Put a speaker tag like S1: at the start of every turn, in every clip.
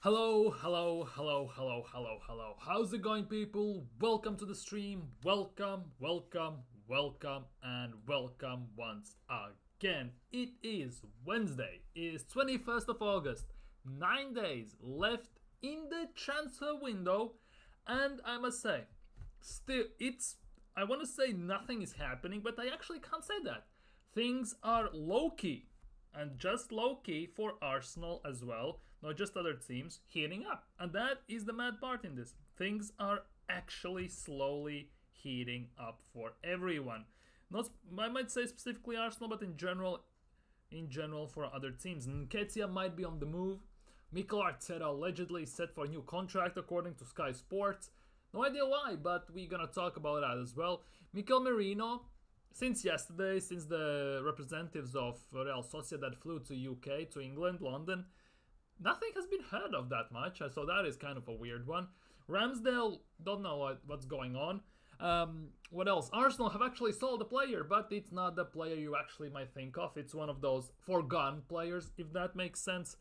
S1: Hello, hello, hello, hello, hello, hello. How's it going, people? Welcome to the stream. Welcome, welcome, welcome, and welcome once again. It is Wednesday. It is 21st of August. 9 days left in the transfer window, and I must say, still, I want to say nothing is happening, but I actually can't say that. Things are low key, and just low key for Arsenal as well, not just other teams, heating up. And that is the mad part in this. Things are actually slowly heating up for everyone. Not, I might say specifically Arsenal, but in general for other teams. Nketiah might be on the move. Mikel Arteta allegedly set for a new contract according to Sky Sports. No idea why, but we're gonna talk about that as well. Mikel Merino, since yesterday, since the representatives of Real Sociedad flew to UK, to England, London, nothing has been heard of that much, so that is kind of a weird one. Ramsdale, don't know what's going on. What else? Arsenal have actually sold a player, but it's not the player you actually might think of. It's one of those forgone players, if that makes sense.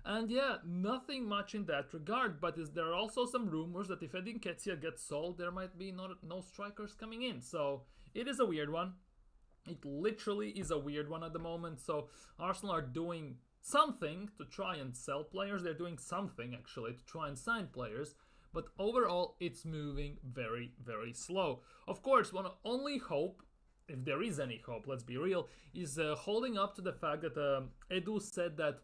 S1: And yeah, nothing much in that regard, but there are also some rumors that if Edu Nketiah gets sold, there might be no strikers coming in. So it is a weird one. It literally is a weird one at the moment. So Arsenal are doing something to try and sell players. They're doing something actually to try and sign players. But overall, it's moving very, very slow. Of course, one only hope, if there is any hope, let's be real, is holding up to the fact that Edu said that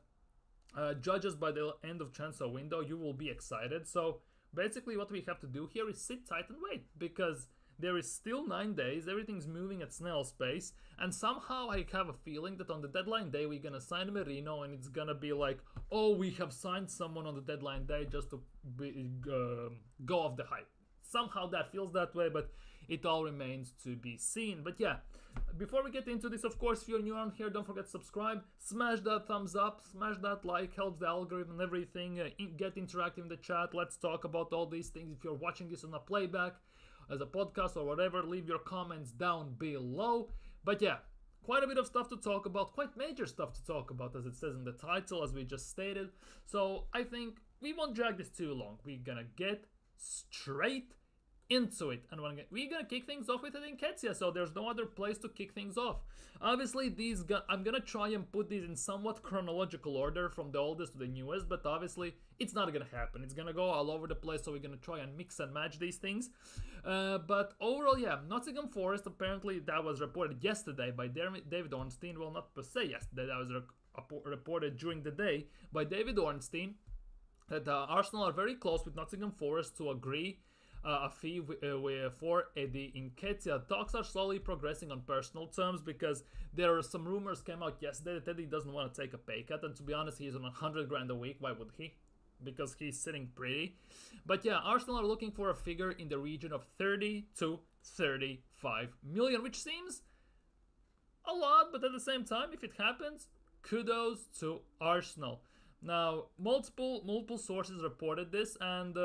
S1: judges by the end of transfer window, you will be excited. So basically what we have to do here is sit tight and wait, because there is still 9 days, everything's moving at snail's pace, and somehow I have a feeling that on the deadline day we're gonna sign Merino and it's gonna be like, oh, we have signed someone on the deadline day just to go off the hype. Somehow that feels that way, but it all remains to be seen. But yeah, before we get into this, of course, if you're new around here, don't forget to subscribe, smash that thumbs up, smash that like, helps the algorithm and everything, get interactive in the chat, let's talk about all these things. If you're watching this on a playback, as a podcast or whatever, leave your comments down below. But yeah, quite a bit of stuff to talk about, quite major stuff to talk about, as it says in the title, as we just stated. So I think we won't drag this too long. We're gonna get straight into it, and we're gonna kick things off with Nketiah, so there's no other place to kick things off. Obviously, I'm gonna try and put these in somewhat chronological order from the oldest to the newest, but obviously it's not gonna happen. It's gonna go all over the place, so we're gonna try and mix and match these things. But overall, yeah, Nottingham Forest, apparently that was reported yesterday by David Ornstein. Well, not per se yesterday, that was reported during the day by David Ornstein, that Arsenal are very close with Nottingham Forest to agree a fee for Edu Nketiah. Talks are slowly progressing on personal terms, because there are some rumors came out yesterday that Edu doesn't want to take a pay cut, and to be honest, he's on 100 grand a week. Why would he? Because he's sitting pretty. But yeah, Arsenal are looking for a figure in the region of 30 to 35 million, which seems a lot, but at the same time, if it happens, kudos to Arsenal. Now, multiple sources reported this, and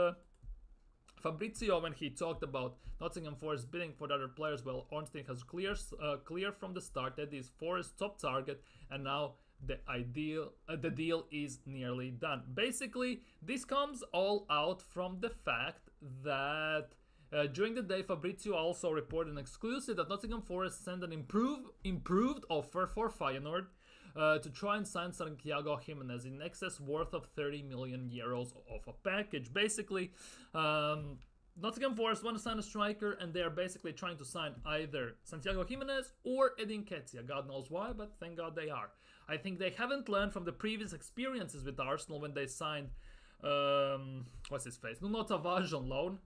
S1: Fabrizio, when he talked about Nottingham Forest bidding for the other players, well, Ornstein has clear from the start that is Forest's top target, and now the deal is nearly done. Basically, this comes all out from the fact that during the day, Fabrizio also reported an exclusive that Nottingham Forest sent an improved offer for Feyenoord to try and sign Santiago Jimenez in excess worth of 30 million euros of a package. Basically, Nottingham Forest want to sign a striker, and they are basically trying to sign either Santiago Jimenez or Edu Nketiah. God knows why, but thank God they are. I think they haven't learned from the previous experiences with Arsenal when they signed, what's his face, Nuno Tavares on loan,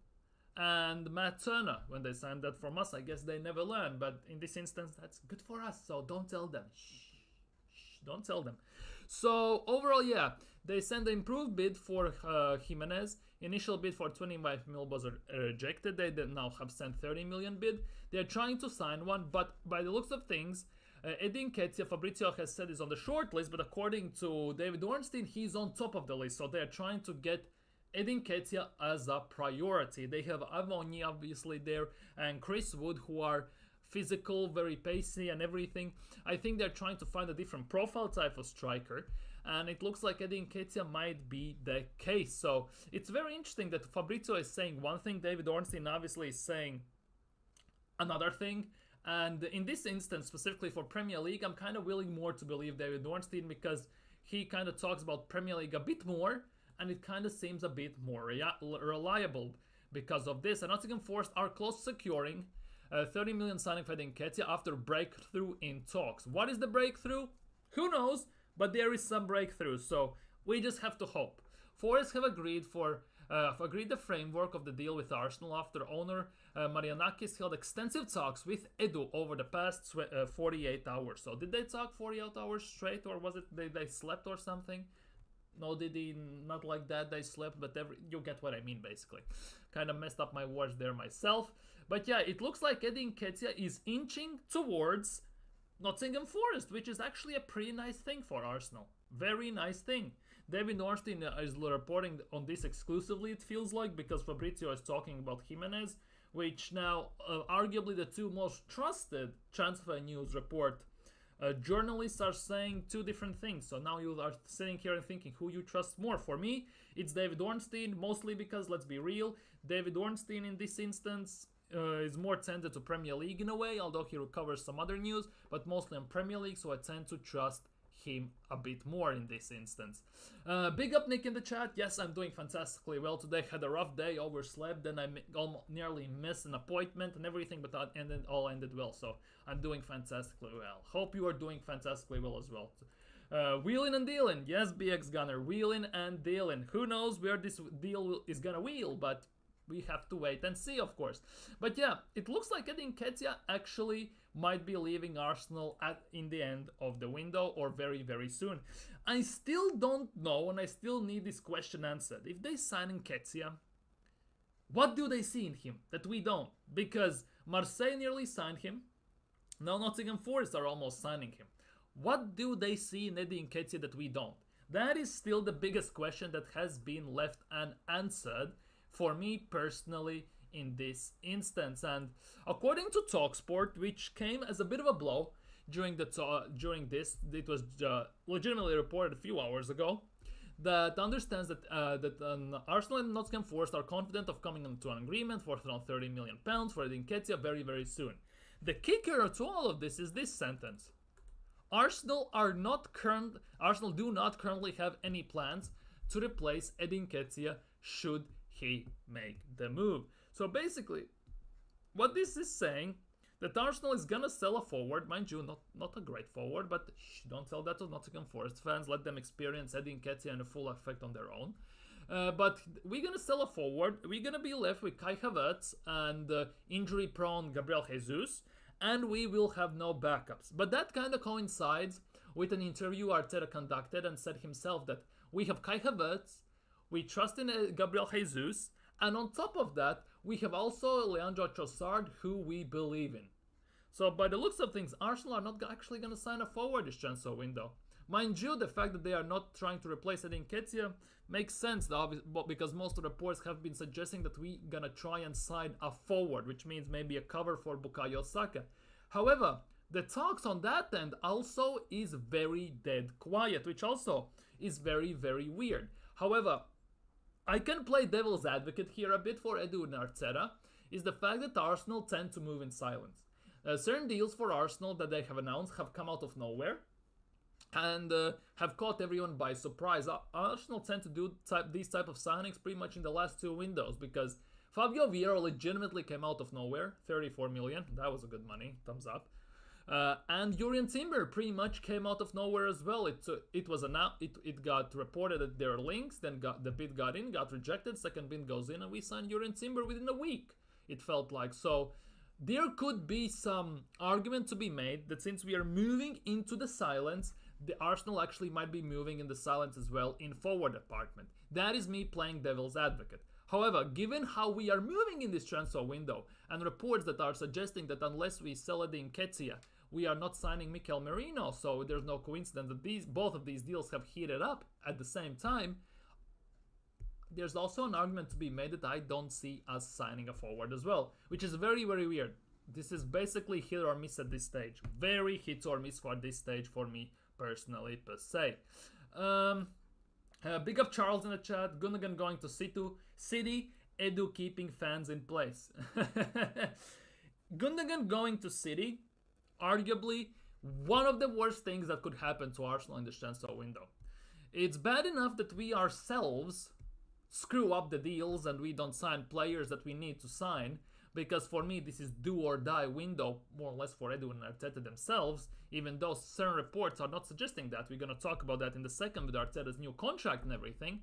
S1: and Matt Turner when they signed that from us. I guess they never learned, but in this instance, that's good for us, so don't tell them. Don't tell them. So overall, yeah, they sent the improved bid for Jimenez. Initial bid for 25 mil was rejected. They now have sent 30 million bid. They're trying to sign one, but by the looks of things, Edu Nketiah, Fabrizio has said, is on the short list, but according to David Ornstein, he's on top of the list. So they're trying to get Edu Nketiah as a priority. They have Avoni obviously there and Chris Wood, who are physical, very pacey and everything. I think they're trying to find a different profile type of striker. and it looks like Edu Nketiah might be the case. So it's very interesting that Fabrizio is saying one thing, David Ornstein obviously is saying another thing. And in this instance, specifically for Premier League, I'm kind of willing more to believe David Ornstein because he kind of talks about Premier League a bit more, and it kind of seems a bit more reliable because of this. And Nottingham Forest are close to securing 30 million signing for Edu Nketiah after breakthrough in talks. What is the breakthrough? Who knows? But there is some breakthrough, so we just have to hope. Forest have agreed the framework of the deal with Arsenal after owner Marianakis held extensive talks with Edu over the past 48 hours. So did they talk 48 hours straight, or was it they slept or something? No, not like that, they slept, but you get what I mean basically. Kind of messed up my words there myself. But yeah, it looks like Edu Nketiah is inching towards Nottingham Forest, which is actually a pretty nice thing for Arsenal. Very nice thing. David Ornstein is reporting on this exclusively, it feels like, because Fabrizio is talking about Jimenez, which now arguably the two most trusted transfer news report journalists are saying two different things. So now you are sitting here and thinking who you trust more. For me, it's David Ornstein, mostly because, let's be real, David Ornstein in this instance is more tended to Premier League in a way, although he covers some other news, but mostly on Premier League, so I tend to trust him a bit more in this instance. Big up Nick in the chat. Yes, I'm doing fantastically well today. Had a rough day, overslept, then I nearly missed an appointment and everything, but that all ended well, so I'm doing fantastically well. Hope you are doing fantastically well as well. Wheeling and dealing. Yes, BX Gunner, wheeling and dealing. Who knows where this deal is gonna wheel, but we have to wait and see, of course. But yeah, it looks like Edu Nketiah actually might be leaving Arsenal in the end of the window, or very, very soon. I still don't know, and I still need this question answered. If they sign Nketiah, what do they see in him that we don't? Because Marseille nearly signed him. Now Nottingham Forest are almost signing him. What do they see in Edu Nketiah that we don't? That is still the biggest question that has been left unanswered for me personally in this instance. And according to TalkSport, which came as a bit of a blow during this, it was legitimately reported a few hours ago, that understands that Arsenal and Nottingham Forest are confident of coming into an agreement for around £30 million for Edu Nketiah very, very soon. The kicker to all of this is this sentence: Arsenal do not currently have any plans to replace Edu Nketiah should he make the move. So basically, what this is saying, that Arsenal is gonna sell a forward, mind you, not a great forward, but don't tell that to Nottingham Forest fans. Let them experience Edu Nketiah in a full effect on their own. But we're gonna sell a forward. We're gonna be left with Kai Havertz and injury-prone Gabriel Jesus, and we will have no backups. But that kind of coincides with an interview Arteta conducted and said himself that we have Kai Havertz, we trust in Gabriel Jesus, and on top of that, we have also Leandro Trossard, who we believe in. So by the looks of things, Arsenal are not actually going to sign a forward this transfer window. Mind you, the fact that they are not trying to replace Edu Nketiah makes sense, because most of the reports have been suggesting that we're going to try and sign a forward, which means maybe a cover for Bukayo Saka. However, the talks on that end also is very dead quiet, which also is very, very weird. However, I can play devil's advocate here a bit for Edu and Arteta, is the fact that Arsenal tend to move in silence. Certain deals for Arsenal that they have announced have come out of nowhere and have caught everyone by surprise. Arsenal tend to do these type of signings pretty much in the last two windows, because Fabio Vieira legitimately came out of nowhere, 34 million, that was a good money, thumbs up. And Jurrien Timber pretty much came out of nowhere as well. It got reported that there are links, then the bid got in, got rejected, second bid goes in, and we signed Jurrien Timber within a week, it felt like. So there could be some argument to be made that since we are moving into the silence, the Arsenal actually might be moving in the silence as well in forward department. That is me playing devil's advocate. However, given how we are moving in this transfer window, and reports that are suggesting that unless we sell Edu Nketiah, we are not signing Mikel Merino, so there's no coincidence that both of these deals have heated up at the same time, there's also an argument to be made that I don't see us signing a forward as well, which is very, very weird. This is basically hit or miss at this stage. Very hit or miss for this stage for me personally, per se. Um, Big up Charles in the chat. Gundogan going to City. Edu keeping fans in place. Gundogan going to City, arguably one of the worst things that could happen to Arsenal in the transfer window. It's bad enough that we ourselves screw up the deals and we don't sign players that we need to sign, because for me this is do or die window, more or less for Edu and Arteta themselves, even though certain reports are not suggesting that. We're going to talk about that in the second with Arteta's new contract and everything.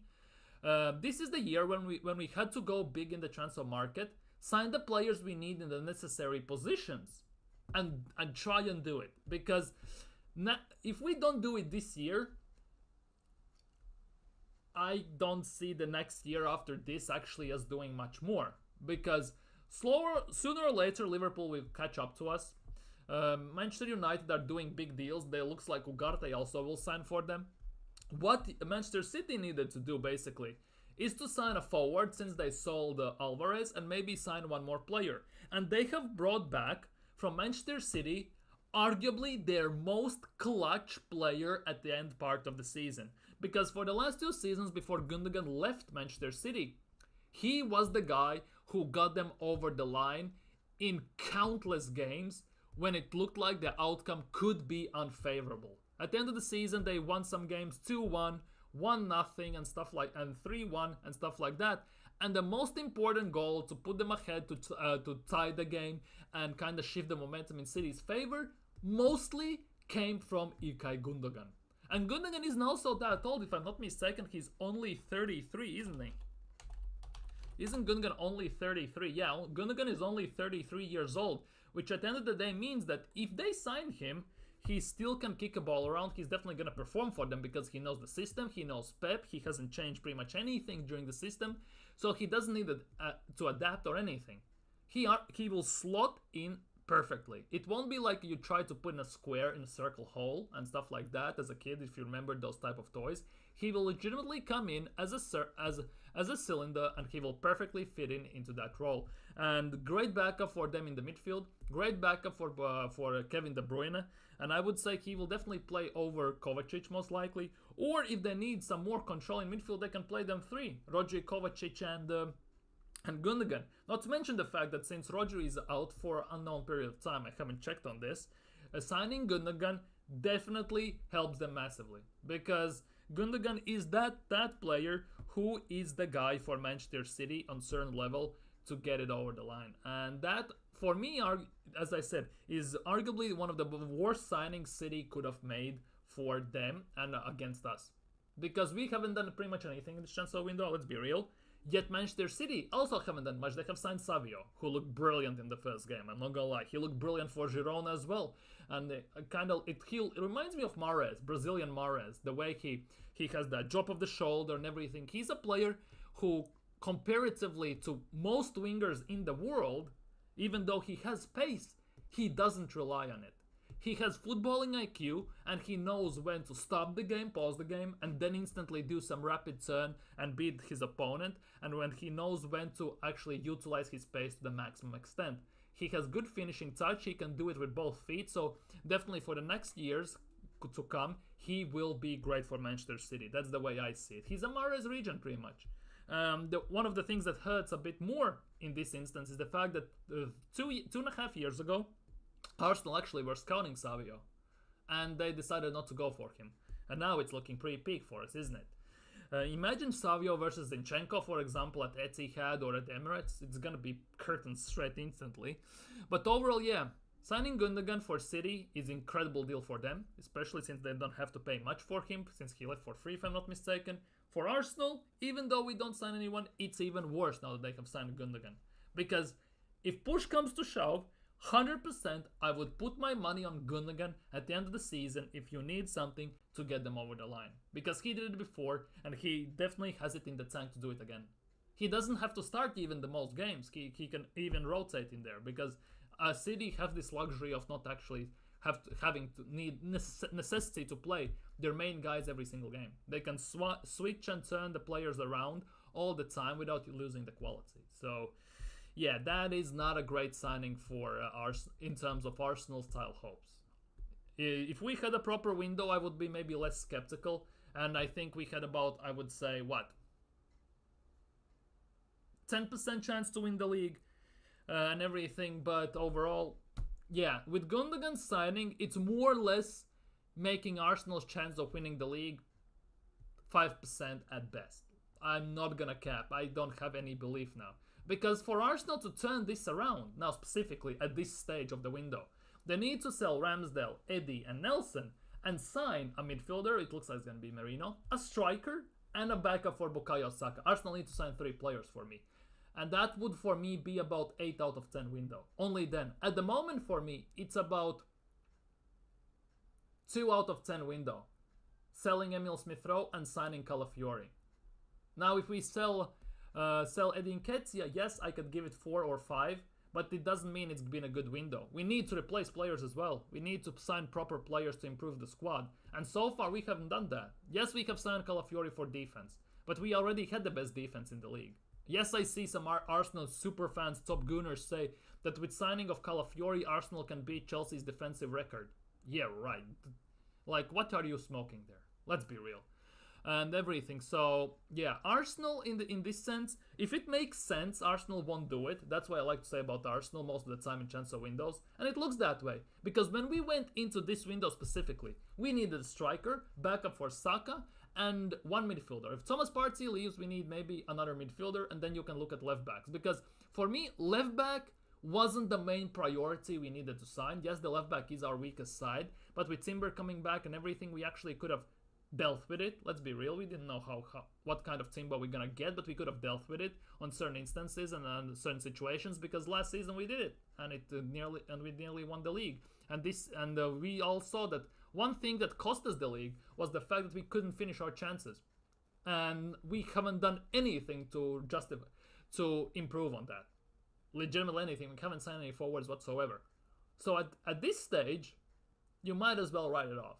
S1: This is the year when we had to go big in the transfer market, sign the players we need in the necessary positions, and try and do it. Because if we don't do it this year, I don't see the next year after this actually as doing much more. Because sooner or later Liverpool will catch up to us. Manchester United are doing big deals. They looks like Ugarte also will sign for them. What Manchester City needed to do basically is to sign a forward, since they sold Alvarez, and maybe sign one more player. And they have brought back from Manchester City arguably their most clutch player at the end part of the season. Because for the last 2 seasons before Gundogan left Manchester City, he was the guy who got them over the line in countless games when it looked like the outcome could be unfavorable. At the end of the season, they won some games 2-1, 1-0 and stuff like, and 3-1 and stuff like that. And the most important goal to put them ahead, to tie the game and kind of shift the momentum in City's favor, mostly came from Ilkay Gundogan. And Gundogan is now so that old, if I'm not mistaken, he's only 33, isn't he? Isn't Gundogan only 33? Yeah, Gundogan is only 33 years old, which at the end of the day means that if they sign him, he still can kick a ball around. He's definitely going to perform for them because he knows the system, he knows Pep, he hasn't changed pretty much anything during the system, so he doesn't need to adapt or anything. He will slot in perfectly. It won't be like you try to put in a square in a circle hole and stuff like that as a kid, if you remember those type of toys. He will legitimately come in as a cylinder, and he will perfectly fit into that role. And great backup for them in the midfield, great backup for Kevin De Bruyne, and I would say he will definitely play over Kovacic most likely. Or if they need some more control in midfield, they can play them 3, Rodri, Kovacic and Gundogan. Not to mention the fact that since Rodri is out for an unknown period of time, I haven't checked on this, signing Gundogan definitely helps them massively, because Gundogan is that player who is the guy for Manchester City on certain level to get it over the line. And that, for me, as I said, is arguably one of the worst signings City could have made for them and against us. Because we haven't done pretty much anything in the transfer window, let's be real. Yet Manchester City also haven't done much. They have signed Savio, who looked brilliant in the first game. I'm not gonna lie, he looked brilliant for Girona as well. And it reminds me of Mahrez, Brazilian Mahrez, the way he has that drop of the shoulder and everything. He's a player who, comparatively to most wingers in the world, even though he has pace, he doesn't rely on it. He has footballing IQ, and he knows when to stop the game, pause the game, and then instantly do some rapid turn and beat his opponent, and when he knows when to actually utilize his pace to the maximum extent. He has good finishing touch, he can do it with both feet, so definitely for the next years to come, he will be great for Manchester City. That's the way I see it. He's a Mahrez region pretty much. One of the things that hurts a bit more in this instance is the fact that 2.5 years ago, Arsenal actually were scouting Savio, and they decided not to go for him. And now it's looking pretty peak for us, isn't it? Imagine Savio versus Zinchenko, for example, at Etihad or at Emirates. It's gonna be curtains straight instantly. But overall, yeah, signing Gundogan for City is an incredible deal for them, especially since they don't have to pay much for him, since he left for free, if I'm not mistaken. For Arsenal, even though we don't sign anyone, it's even worse now that they have signed Gundogan. Because if push comes to shove, 100% I would put my money on Gundogan at the end of the season if you need something to get them over the line. Because he did it before, and he definitely has it in the tank to do it again. He doesn't have to start even the most games. He can even rotate in there, because City have this luxury of not actually having to need necessity to play their main guys every single game. They can switch and turn the players around all the time without losing the quality. So yeah, that is not a great signing for in terms of Arsenal style hopes. If we had a proper window, I would be maybe less skeptical. And I think we had about, I would say, what? 10% chance to win the league and everything. But overall, yeah, with Gundogan signing, it's more or less making Arsenal's chance of winning the league 5% at best. I'm not gonna cap. I don't have any belief now. Because for Arsenal to turn this around, now specifically at this stage of the window, they need to sell Ramsdale, Eddie, and Nelson and sign a midfielder, it looks like it's gonna be Merino, a striker, and a backup for Bukayo Saka. Arsenal need to sign 3 players for me. And that would for me be about 8 out of 10 window. Only then. At the moment for me, it's about 2 out of 10 window. Selling Emil Smith-Rowe and signing Calafiori. Now if we sell Eddie Nketiah, yes, I could give it 4 or 5, but it doesn't mean it's been a good window. We need to replace players as well. We need to sign proper players to improve the squad. And so far we haven't done that. Yes, we have signed Calafiori for defense, but we already had the best defense in the league. Yes, I see some Arsenal super fans, top gooners say that with signing of Calafiori, Arsenal can beat Chelsea's defensive record. Yeah, right. Like, what are you smoking there? Let's be real. And everything. So, yeah, Arsenal in this sense, if it makes sense, Arsenal won't do it. That's what I like to say about Arsenal most of the time in transfer windows. And it looks that way. Because when we went into this window specifically, we needed a striker, backup for Saka, and 1 midfielder. If Thomas Partey leaves, we need maybe another midfielder, and then you can look at left backs. Because for me, left back wasn't the main priority we needed to sign. Yes, the left back is our weakest side, but with Timber coming back and everything, we actually could have dealt with it. Let's be real, we didn't know what kind of Timber we're gonna get, but we could have dealt with it on certain instances and on certain situations, because last season we did it, and we nearly won the league. And we all saw that one thing that cost us the league was the fact that we couldn't finish our chances, and we haven't done anything to improve on that. Legitimately anything. We haven't signed any forwards whatsoever. So at this stage, you might as well write it off.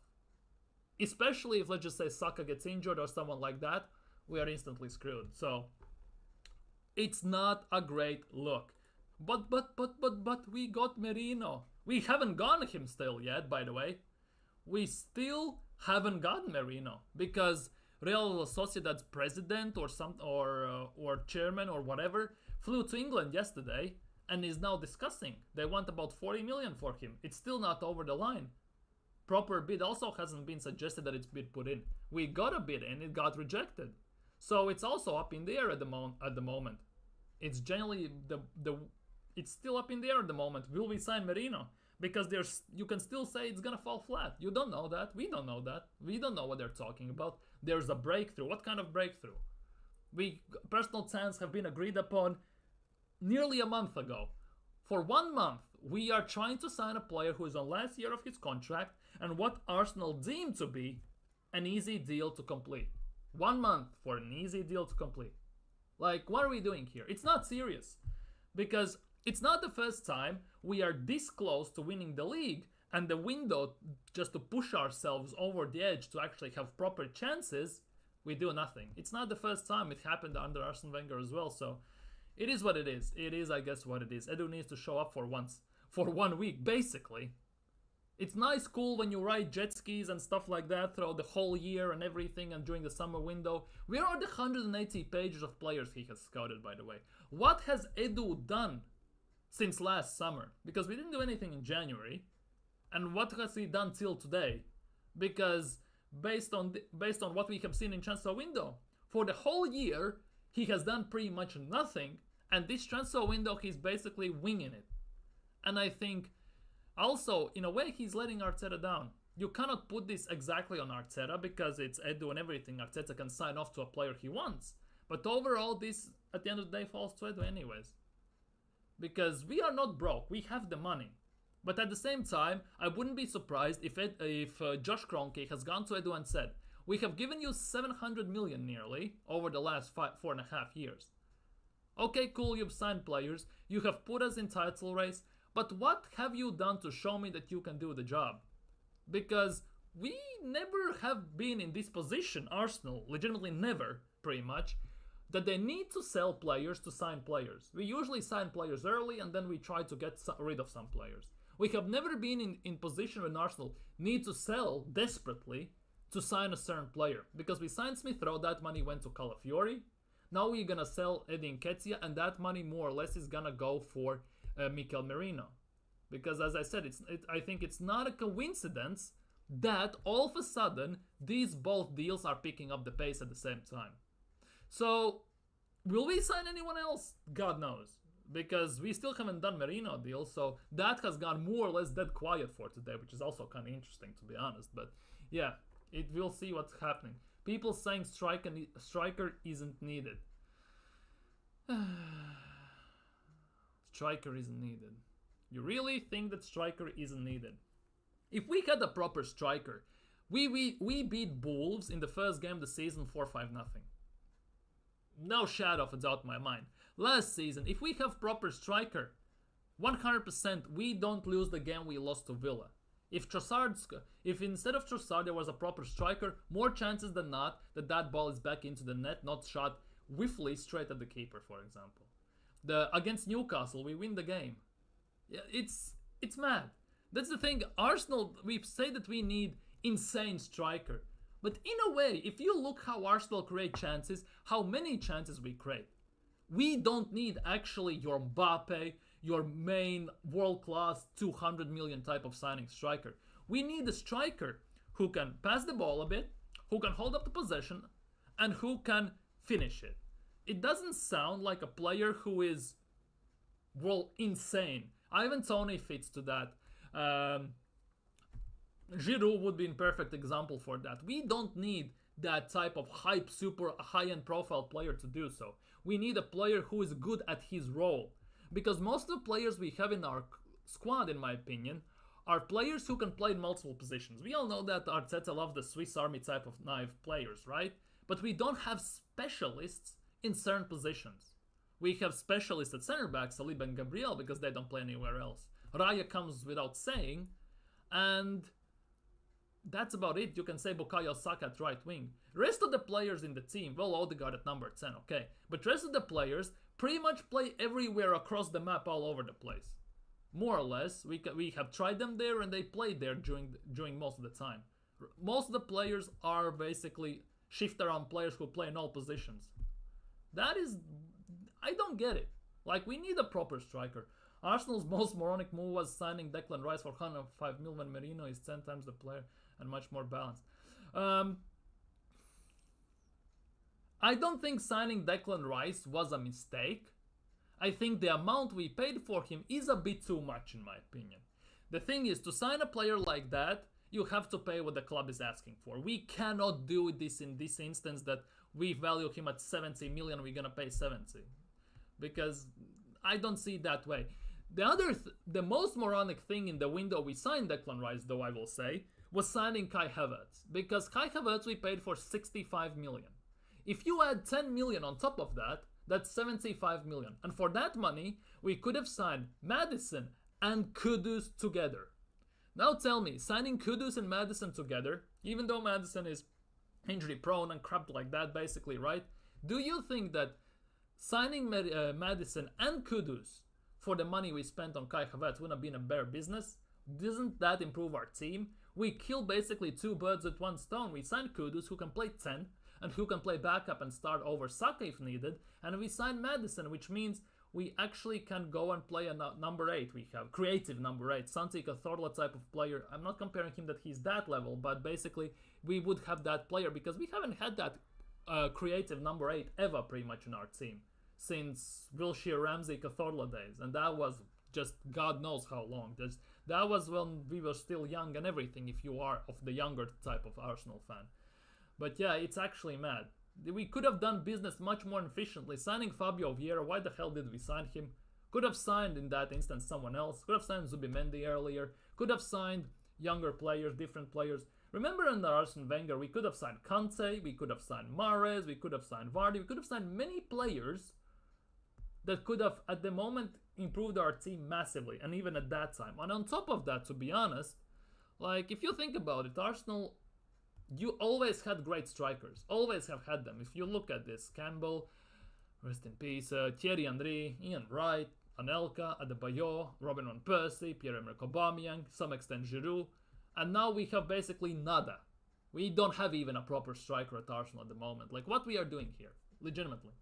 S1: Especially if, let's just say, Saka gets injured or someone like that, we are instantly screwed. So it's not a great look. But we got Merino. We haven't gotten him still yet, by the way. We still haven't gotten Merino because Real Sociedad's president or chairman or whatever flew to England yesterday and is now discussing. They want about 40 million for him. It's still not over the line. Proper bid also hasn't been suggested that it's been put in. We got a bid in, it got rejected. So it's also up in the air at the moment. It's generally it's still up in the air at the moment. Will we sign Merino? Because you can still say it's gonna fall flat. You don't know that. We don't know that. We don't know what they're talking about. There's a breakthrough. What kind of breakthrough? Personal terms have been agreed upon nearly a month ago. For 1 month, we are trying to sign a player who is on last year of his contract and what Arsenal deemed to be an easy deal to complete. 1 month for an easy deal to complete. Like, what are we doing here? It's not serious. Because it's not the first time we are this close to winning the league, and the window just to push ourselves over the edge to actually have proper chances, we do nothing. It's not the first time. It happened under Arsene Wenger as well, so it is what it is. It is, I guess, what it is. Edu needs to show up for 1 week, basically. It's nice, cool when you ride jet skis and stuff like that throughout the whole year and everything and during the summer window. Where are the 180 pages of players he has scouted, by the way? What has Edu done since last summer? Because we didn't do anything in January. And what has he done till today? Because based on what we have seen in transfer window, for the whole year, he has done pretty much nothing. And this transfer window, he's basically winging it. And I think also, in a way, he's letting Arteta down. You cannot put this exactly on Arteta because it's Edu and everything. Arteta can sign off to a player he wants. But overall, this, at the end of the day, falls to Edu anyways. Because we are not broke. We have the money. But at the same time, I wouldn't be surprised if Josh Kroenke has gone to Edu and said, we have given you 700 million nearly over the last 4.5 years. Okay, cool, you've signed players. You have put us in title race. But what have you done to show me that you can do the job? Because we never have been in this position, Arsenal, legitimately never, pretty much, that they need to sell players to sign players. We usually sign players early and then we try to get rid of some players. We have never been in position when Arsenal need to sell desperately to sign a certain player. Because we signed Smith Rowe, that money went to Calafiori. Now we're gonna sell Edu Nketiah, and that money more or less is gonna go for Mikel Merino. Because as I said, I think it's not a coincidence that all of a sudden these both deals are picking up the pace at the same time. So will we sign anyone else? God knows. Because we still haven't done Merino deal, so that has gone more or less dead quiet for today, which is also kind of interesting to be honest. But yeah, we'll see what's happening. People saying striker isn't needed. Striker isn't needed. You really think that striker isn't needed? If we had a proper striker, we beat Wolves in the first game of the season 4-5-0. No shadow of a doubt in my mind. Last season, if we have proper striker, 100% we don't lose the game we lost to Villa. If instead of Trossard there was a proper striker, more chances than not that ball is back into the net, not shot whiffly straight at the keeper, for example. Against Newcastle, we win the game. Yeah, it's mad. That's the thing. Arsenal, we say that we need insane striker. But in a way, if you look how Arsenal create chances, how many chances we create, we don't need actually your Mbappe, your main world-class 200 million type of signing striker. We need a striker who can pass the ball a bit, who can hold up the possession, and who can finish it. It doesn't sound like a player who is, well, insane. Ivan Toney fits to that. Giroud would be a perfect example for that. We don't need that type of hype, super high-end profile player to do so. We need a player who is good at his role. Because most of the players we have in our squad, in my opinion, are players who can play in multiple positions. We all know that Arteta loves the Swiss Army type of knife players, right? But we don't have specialists in certain positions. We have specialists at center back, Saliba and Gabriel, because they don't play anywhere else. Raya comes without saying, and that's about it. You can say Bukayo Saka at right wing. Rest of the players in the team, well, Odegaard at number 10, okay. But rest of the players pretty much play everywhere across the map, all over the place. More or less, we have tried them there and they played there during most of the time. Most of the players are basically shift around players who play in all positions. That is, I don't get it. Like, we need a proper striker. Arsenal's most moronic move was signing Declan Rice for 105 million when Merino is 10 times the player and much more balanced. I don't think signing Declan Rice was a mistake. I think the amount we paid for him is a bit too much in my opinion. The thing is, to sign a player like that, you have to pay what the club is asking for. We cannot do this in this instance that we value him at 70 million, we're gonna pay 70. Because I don't see it that way. The most moronic thing in the window we signed Declan Rice, though, I will say, was signing Kai Havertz. Because Kai Havertz we paid for 65 million. If you add 10 million on top of that, that's 75 million. And for that money, we could have signed Maddison and Kudus together. Now tell me, signing Kudus and Maddison together, even though Maddison is injury prone and crap like that basically, right? Do you think that signing Maddison and Kudus for the money we spent on Kai Havertz would have been a better business? Doesn't that improve our team? We kill basically two birds with one stone. We signed Kudus, who can play 10 and who can play backup and start over Saka if needed, and we signed Maddison, which means we actually can go and play a number 8. We have creative number 8, Santi Cazorla type of player. I'm not comparing him that he's that level, but basically we would have that player because we haven't had that creative number 8 ever pretty much in our team since Wilshere, Ramsey, Cazorla days, and that was just God knows how long. That was when we were still young and everything, if you are of the younger type of Arsenal fan. But yeah, it's actually mad. We could have done business much more efficiently. Signing Fabio Vieira, why the hell did we sign him? Could have signed in that instance someone else. Could have signed Zubimendi earlier. Could have signed younger players, different players. Remember under Arsene Wenger, we could have signed Kante, we could have signed Mahrez, we could have signed Vardy, we could have signed many players that could have, at the moment, improved our team massively, and even at that time. And on top of that, to be honest, like, if you think about it, Arsenal, you always had great strikers. Always have had them. If you look at this, Campbell, rest in peace, Thierry Henry, Ian Wright, Anelka, Adebayor, Robin Van Persie, Pierre-Emerick Aubameyang, some extent Giroud, and now we have basically nada. We don't have even a proper striker at Arsenal at the moment. Like, what we are doing here, legitimately.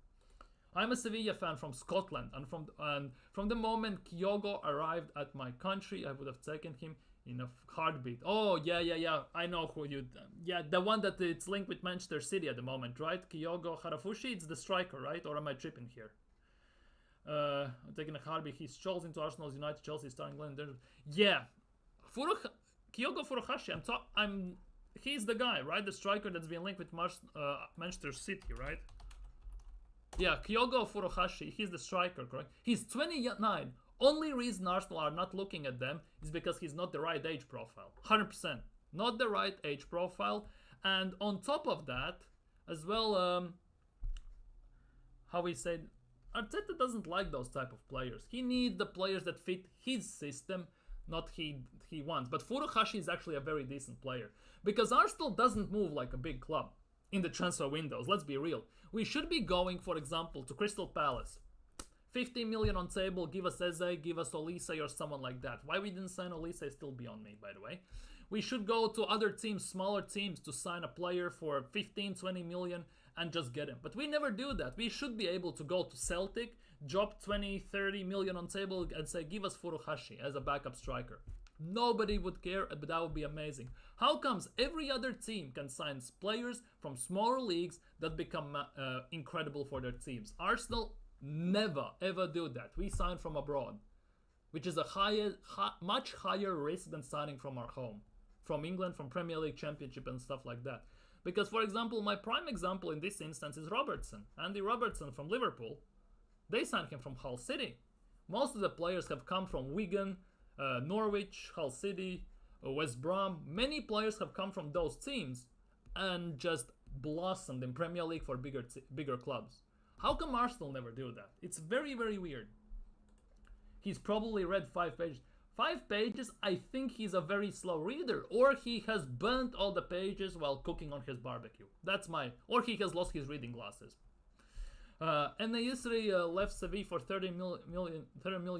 S1: I'm a Sevilla fan from Scotland, and from the moment Kyogo arrived at my country, I would have taken him in a heartbeat. Oh, yeah. I know who you... Yeah, the one that it's linked with Manchester City at the moment, right? Kyogo Harafushi, it's the striker, right? Or am I tripping here? I'm taking a heartbeat. He's chosen to Arsenal, United, Chelsea, starting England. Yeah. Kyogo Furuhashi, he's the guy, right? The striker that's been linked with Manchester City, right? Yeah, Kyogo Furuhashi, he's the striker, correct? He's 29. Only reason Arsenal are not looking at them is because he's not the right age profile. 100%. Not the right age profile. And on top of that, as well, how we said, Arteta doesn't like those type of players. He needs the players that fit his system, not he wants. But Furuhashi is actually a very decent player. Because Arsenal doesn't move like a big club in the transfer windows, let's be real. We should be going, for example, to Crystal Palace. 15 million on table, give us Eze, give us Olise or someone like that. Why we didn't sign Olise is still beyond me, by the way. We should go to other teams, smaller teams, to sign a player for 15, 20 million and just get him. But we never do that. We should be able to go to Celtic, drop 20, 30 million on table and say, give us Furuhashi as a backup striker. Nobody would care, but that would be amazing. How comes every other team can sign players from smaller leagues that become incredible for their teams? Arsenal never ever do that. We sign from abroad, which is a much higher risk than signing from our home, from England, from Premier League, Championship and stuff like that. Because, for example, my prime example in this instance is Robertson. Andy Robertson from Liverpool. They signed him from Hull City. Most of the players have come from Wigan, Norwich, Hull City, West Brom. Many players have come from those teams and just blossomed in Premier League for bigger clubs. How come Arsenal never do that? It's very, very weird. He's probably read 5 pages. 5 pages, I think he's a very slow reader. Or he has burnt all the pages while cooking on his barbecue. Or he has lost his reading glasses. And yesterday left Sevilla for 30 million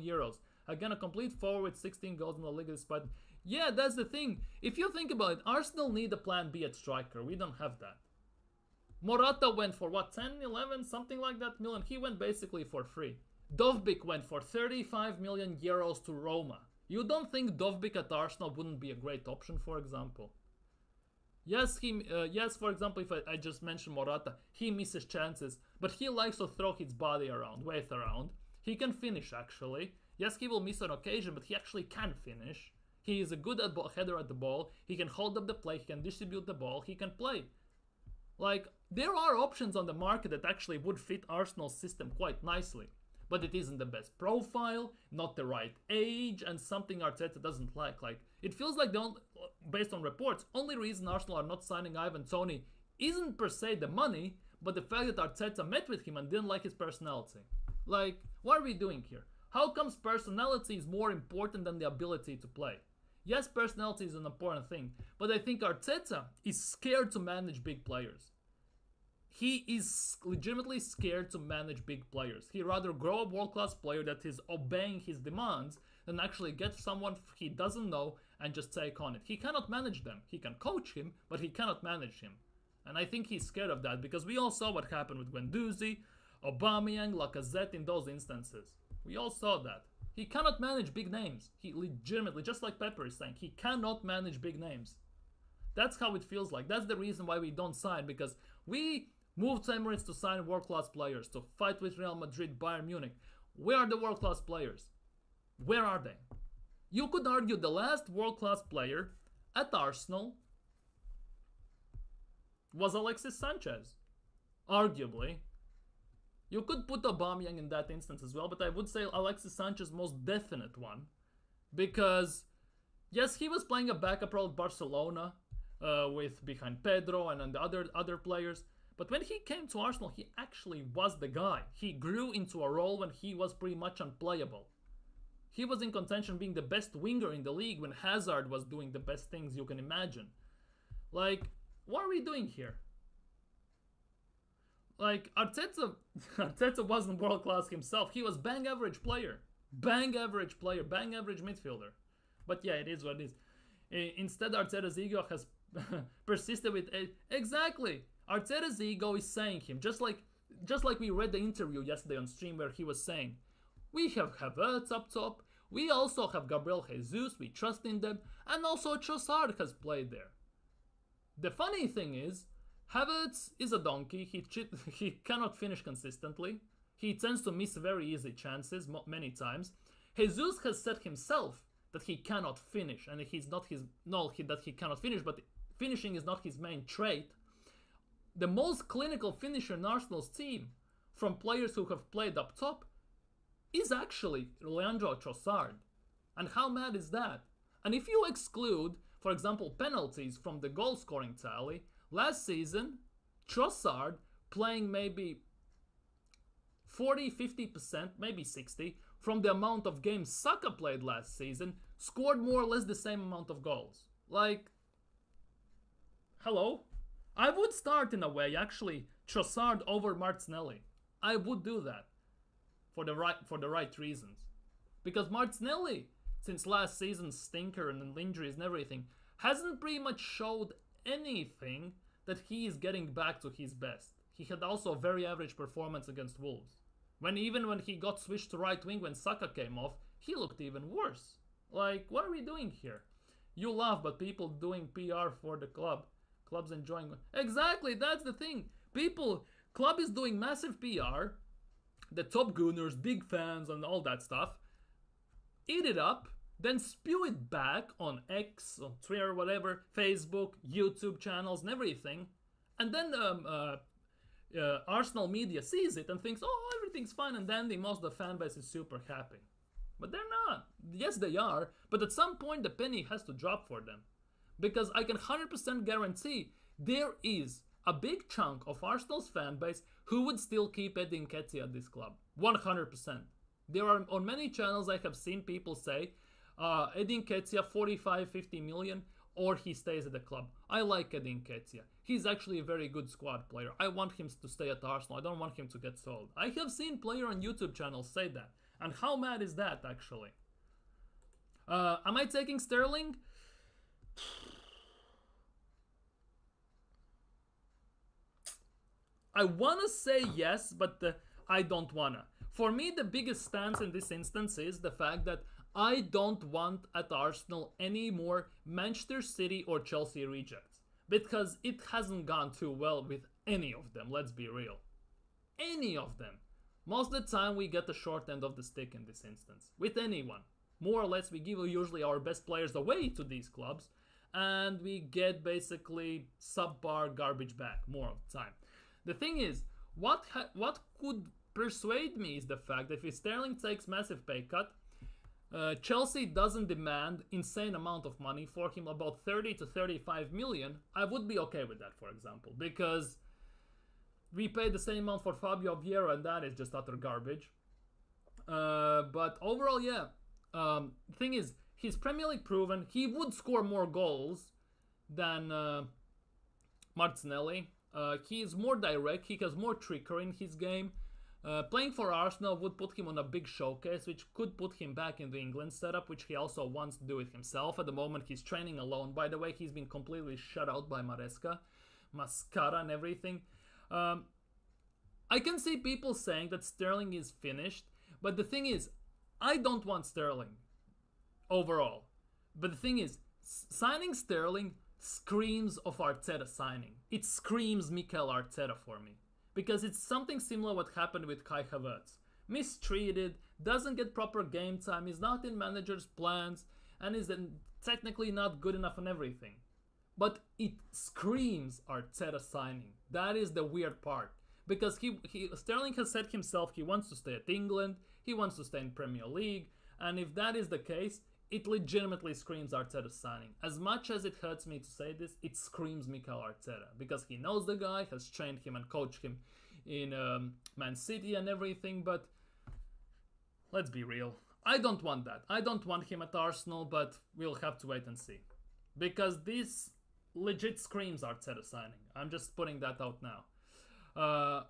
S1: euros. Again, a complete forward with 16 goals in the league despite... Yeah, that's the thing. If you think about it, Arsenal need a plan B at striker. We don't have that. Morata went for what, 10, 11, something like that million? He went basically for free. Dovbyk went for 35 million euros to Roma. You don't think Dovbyk at Arsenal wouldn't be a great option, for example? Yes, for example, if I just mentioned Morata, he misses chances, but he likes to throw his body around, weight around. He can finish, actually. Yes, he will miss on occasion, but he actually can finish. He is a good header at the ball. He can hold up the play. He can distribute the ball. He can play. Like, there are options on the market that actually would fit Arsenal's system quite nicely. But it isn't the best profile, not the right age, and something Arteta doesn't like. Like, it feels like, based on reports, only reason Arsenal are not signing Ivan Toney isn't per se the money, but the fact that Arteta met with him and didn't like his personality. Like, what are we doing here? How comes personality is more important than the ability to play? Yes, personality is an important thing, but I think Arteta is scared to manage big players. He is legitimately scared to manage big players. He'd rather grow a world-class player that is obeying his demands than actually get someone he doesn't know and just take on it. He cannot manage them. He can coach him, but he cannot manage him. And I think he's scared of that because we all saw what happened with Guendouzi, Aubameyang, Lacazette in those instances. We all saw that. He cannot manage big names. He legitimately, just like Pepper is saying, he cannot manage big names. That's how it feels like. That's the reason why we don't sign, because we moved to Emirates to sign world-class players, to fight with Real Madrid, Bayern Munich. Where are the world-class players? Where are they? You could argue the last world-class player at Arsenal was Alexis Sanchez. Arguably. You could put Aubameyang in that instance as well, but I would say Alexis Sanchez most definite one. Because, yes, he was playing a backup role at Barcelona with behind Pedro and the other players. But when he came to Arsenal, he actually was the guy. He grew into a role when he was pretty much unplayable. He was in contention being the best winger in the league when Hazard was doing the best things you can imagine. Like, what are we doing here? Like, Arteta wasn't world-class himself. He was bang average player. Bang average player. Bang average midfielder. But yeah, it is what it is. Instead, Arteta's ego has persisted with it. Exactly. Arteta's ego is saying him, just like we read the interview yesterday on stream where he was saying, we have Havertz up top, we also have Gabriel Jesus, we trust in them, and also Trossard has played there. The funny thing is, Havertz is a donkey, he cannot finish consistently, he tends to miss very easy chances many times. Jesus has said himself that he cannot finish, and that he cannot finish, but finishing is not his main trait. The most clinical finisher in Arsenal's team, from players who have played up top, is actually Leandro Trossard. And how mad is that? And if you exclude, for example, penalties from the goal scoring tally, last season, Trossard playing maybe 40-50%, maybe 60%, from the amount of games Saka played last season, scored more or less the same amount of goals. Like, hello? I would start in a way, actually, Trossard over Martinelli. I would do that for the right reasons. Because Martinelli, since last season's stinker and injuries and everything, hasn't pretty much showed anything that he is getting back to his best. He had also a very average performance against Wolves. Even when he got switched to right wing when Saka came off, he looked even worse. Like, what are we doing here? You laugh, but people doing PR for the club. Club's enjoying it. Exactly, that's the thing. Club is doing massive PR. The top Gunners, big fans and all that stuff. Eat it up, then spew it back on X, on Twitter, whatever, Facebook, YouTube channels and everything. And then Arsenal media sees it and thinks, oh, everything's fine and dandy, most of the fan base is super happy. But they're not. Yes, they are, but at some point the penny has to drop for them. Because I can 100% guarantee there is a big chunk of Arsenal's fan base who would still keep Edu Nketiah at this club. 100%. There are, on many channels I have seen people say, Edu Nketiah 45-50 million, or he stays at the club. I like Edu Nketiah. He's actually a very good squad player. I want him to stay at Arsenal. I don't want him to get sold. I have seen players on YouTube channels say that. And how mad is that, actually? Am I taking Sterling? I want to say yes, but I don't wanna. For me, the biggest stance in this instance is the fact that I don't want at Arsenal any more Manchester City or Chelsea rejects. Because it hasn't gone too well with any of them, let's be real. Any of them. Most of the time we get the short end of the stick in this instance. With anyone. More or less we give usually our best players away to these clubs. And we get basically subpar garbage back more of the time. The thing is, what could persuade me is the fact that if Sterling takes massive pay cut, Chelsea doesn't demand insane amount of money for him, about 30 to 35 million, I would be okay with that, for example, because we paid the same amount for Fabio Vieira and that is just utter garbage. But overall, yeah. The thing is, he's Premier League proven. He would score more goals than Martinelli. He is more direct, he has more trickery in his game. Playing for Arsenal would put him on a big showcase, which could put him back in the England setup, which he also wants to do it himself. At the moment, he's training alone. By the way, he's been completely shut out by Mascara and everything. I can see people saying that Sterling is finished, but the thing is, I don't want Sterling overall. But the thing is, signing Sterling screams of Arteta signing. It screams Mikel Arteta for me. Because it's something similar what happened with Kai Havertz. Mistreated, doesn't get proper game time, is not in manager's plans, and is technically not good enough and everything. But it screams Arteta signing. That is the weird part. Because Sterling has said himself he wants to stay at England, he wants to stay in Premier League, and if that is the case, it legitimately screams Arteta signing. As much as it hurts me to say this, it screams Mikel Arteta. Because he knows the guy, has trained him and coached him in Man City and everything, but let's be real. I don't want that. I don't want him at Arsenal, but we'll have to wait and see. Because this legit screams Arteta signing. I'm just putting that out now.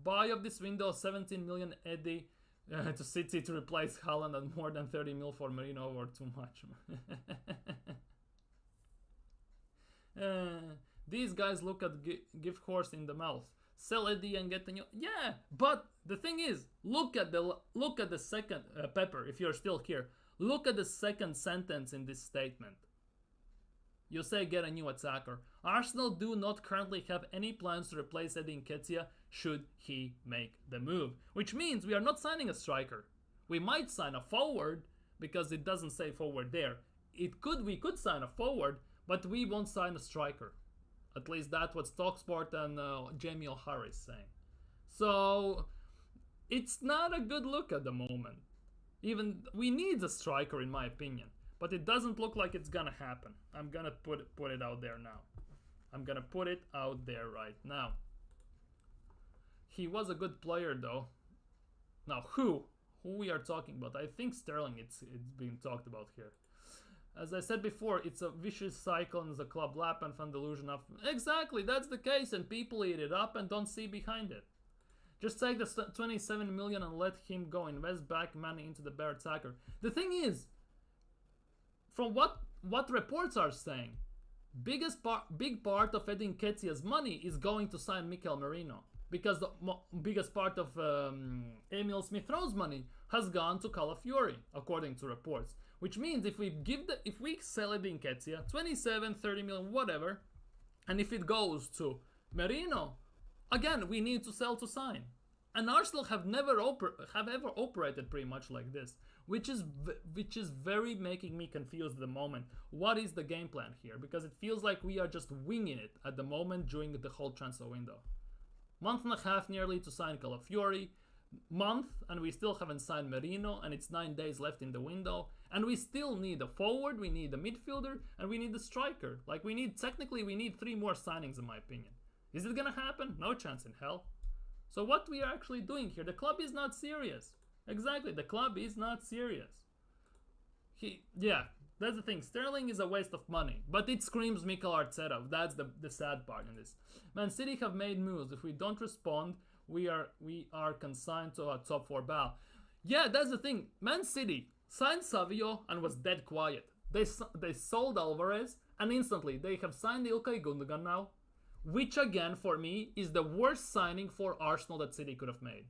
S1: Buy of this window, 17 million Eddie. To City to replace Haaland and more than 30 mil for Merino or too much. These guys look at give horse in the mouth. Sell Eddie and get the new. Yeah, but the thing is, look at the second Pepper. If you're still here, look at the second sentence in this statement. You say get a new attacker. Arsenal do not currently have any plans to replace Edu Nketiah should he make the move. Which means we are not signing a striker. We might sign a forward because it doesn't say forward there. We could sign a forward, but we won't sign a striker. At least that's what Talksport and Jamie O'Hara is saying. So it's not a good look at the moment. Even we need a striker in my opinion. But it doesn't look like it's gonna happen. I'm gonna put it out there now. I'm gonna put it out there right now. He was a good player though. Now who we are talking about? I think Sterling. It's being talked about here. As I said before, it's a vicious cycle and the club lap and fan delusion of exactly that's the case, and people eat it up and don't see behind it. Just take the 27 million and let him go. Invest back money into the bear attacker. The thing is, from what reports are saying, big part of Edu Nketiah's money is going to sign Mikel Merino, because the biggest part of Emil Smith-Rowe's money has gone to Calafiori, according to reports. Which means if we sell Edu Nketiah 27, 30 million, whatever, and if it goes to Merino, again we need to sell to sign. And Arsenal have ever operated pretty much like this, which is very making me confused at the moment. What is the game plan here? Because it feels like we are just winging it at the moment during the whole transfer window. Month and a half nearly to sign Calafiori, and we still haven't signed Merino, and it's 9 days left in the window, and we still need a forward, we need a midfielder, and we need a striker. Like we need 3 more signings in my opinion. Is it gonna happen? No chance in hell. So what we are actually doing here, the club is not serious. Exactly, the club is not serious. That's the thing. Sterling is a waste of money, but it screams Mikel Arteta. That's the sad part in this. Man City have made moves. If we don't respond, we are consigned to a top 4 battle. Yeah, that's the thing. Man City signed Savio and was dead quiet. They sold Alvarez and instantly they have signed Ilkay Gundogan now, which again for me is the worst signing for Arsenal that City could have made.